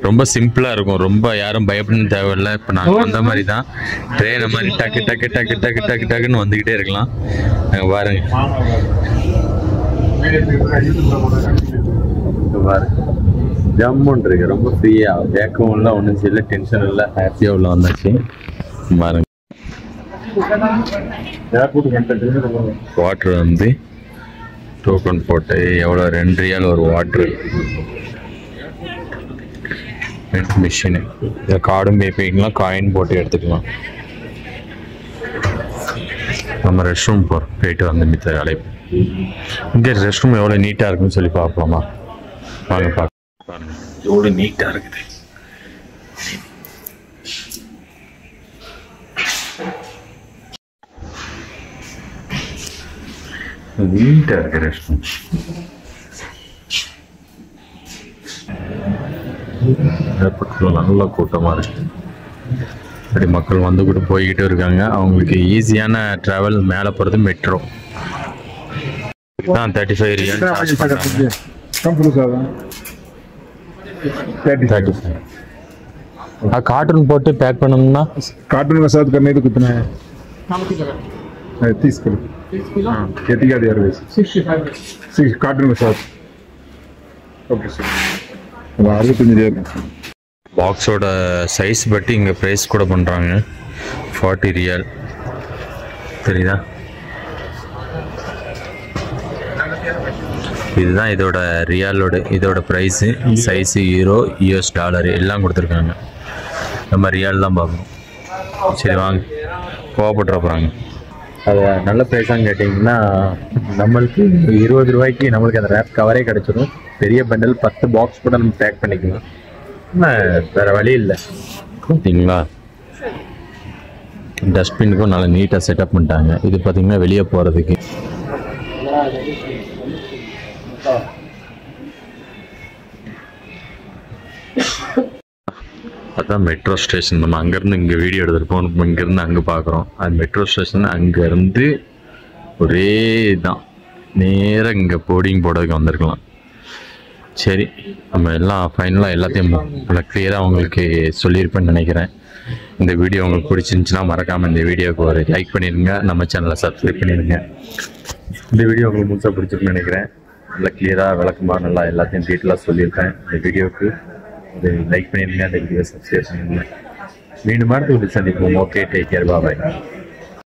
ரொம்ப சிம்பிளாக இருக்கும், ரொம்ப யாரும் பயப்படணும் தேவையில்லை. இப்போ நாங்கள் அந்த மாதிரி தான் ட்ரெயினை மாதிரி டக்கு டக்கு டக்கு டக்கு டக்கு டக்குன்னு வந்துக்கிட்டே இருக்கலாம். நாங்கள் பாருங்க பாருங்க ஜம்முன்னு இருக்கு, ரொம்ப ஃப்ரீயாக. வேக்கவும் இல்லை, ஒன்றும் இல்லை, டென்ஷன் இல்லை, ஹாப்பியாக உள்ள வந்தாச்சு. பாருங்க வாட்டர் வந்து டோக்கன் போட்டு எவ்வளோ 2 ரியால் ஒரு வாட்ரு மிஷினு. இதை கார்டும் பே பண்ணிக்கலாம், காயின் போட்டு எடுத்துக்கலாம். நம்ம ரெஸ்ட் ரூம் போயிட்டு வந்து மித்த அழைப்பு. இங்கே ரெஸ்ட் ரூம் எவ்வளோ நீட்டாக இருக்குன்னு சொல்லி பார்க்கலாமா? வாங்க பாருங்க எவ்வளோ நீட்டாக இருக்குது. நீட்டாக இருக்கு ரெஸ்ட் ரூம். ஏர்போர்ட்டில் நல்ல கூட்டமாக இருக்கு. அப்படி மக்கள் வந்து கூட போய்கிட்டு இருக்காங்க. அவங்களுக்கு ஈஸியான ட்ராவல் மேலே போகிறது மெட்ரோ தான். 35 ரியால் சார்ஜ் பண்ணுறாங்க. 35. कार्टून போட்டு பேக் பண்ணனும்னா कार्टून के साथ करने तो कितना है? 30 किलो। हाँ एतिहाद एयरवेज 65 कार्टून के साथ। Okay sir 65 riyal. பாக்ஸோட சைஸ் பற்றி இங்கே ப்ரைஸ் கூட பண்ணுறாங்க. 40 ரியால் தெரியுதா? இதுதான் இதோட ரியாலோட இதோட price. Size euro, US dollar எல்லாம் கொடுத்துருக்காங்க. நம்ம ரியால் தான் பார்க்கணும். சரி வாங்க, கோவப்பட்டுற போகிறாங்க. அது நல்ல ப்ரைஸான்னு கேட்டிங்கன்னா நம்மளுக்கு 20 ரூபாய்க்கு நம்மளுக்கு அந்த ரேப் கவரே கிடச்சிடும். பெரிய பண்டல் 10 பாக்ஸ் கூட நம்ம பேக் பண்ணிக்கலாம். வேறு வழி இல்லை. பார்த்தீங்களா, டஸ்ட்பினுக்கும் நல்லா நீட்டாக செட்டப் பண்ணிட்டாங்க. இது பார்த்தீங்கன்னா வெளியே போகிறதுக்கு. அதுதான் மெட்ரோ ஸ்டேஷன். நம்ம அங்கேருந்து இங்கே வீடியோ எடுத்துருப்போம், இங்கேருந்து அங்கே பார்க்குறோம். அது மெட்ரோ ஸ்டேஷன். அங்கேருந்து ஒரே தான் நேராக இங்கே போர்டிங் போர்டுக்கு வந்திருக்கலாம். சரி, நம்ம எல்லாம் ஃபைனலாக எல்லாத்தையும் கிளியராக உங்களுக்கு சொல்லியிருப்பேன்னு நினைக்கிறேன். இந்த வீடியோ உங்களுக்கு பிடிச்சிருந்துச்சுன்னா மறக்காமல் இந்த வீடியோவுக்கு ஒரு லைக் பண்ணிடுங்க, நம்ம சேனலை சப்ஸ்கிரைப் பண்ணிடுங்க. இந்த வீடியோ உங்களுக்கு முழுசாக பிடிச்சிருக்குன்னு நினைக்கிறேன். நல்லா கிளியராக விளக்கமாக நல்லா எல்லாத்தையும் டீட்டெயிலாக சொல்லியிருப்பேன். இந்த வீடியோவுக்கு ஒரு லைக் பண்ணிடுங்க, இந்த வீடியோ சப்ஸ்கிரைப் பண்ணிடுங்க. மீண்டும் அடுத்த ஒரு சந்திப்போம். ஓகே, டேக் கேர், பாய்.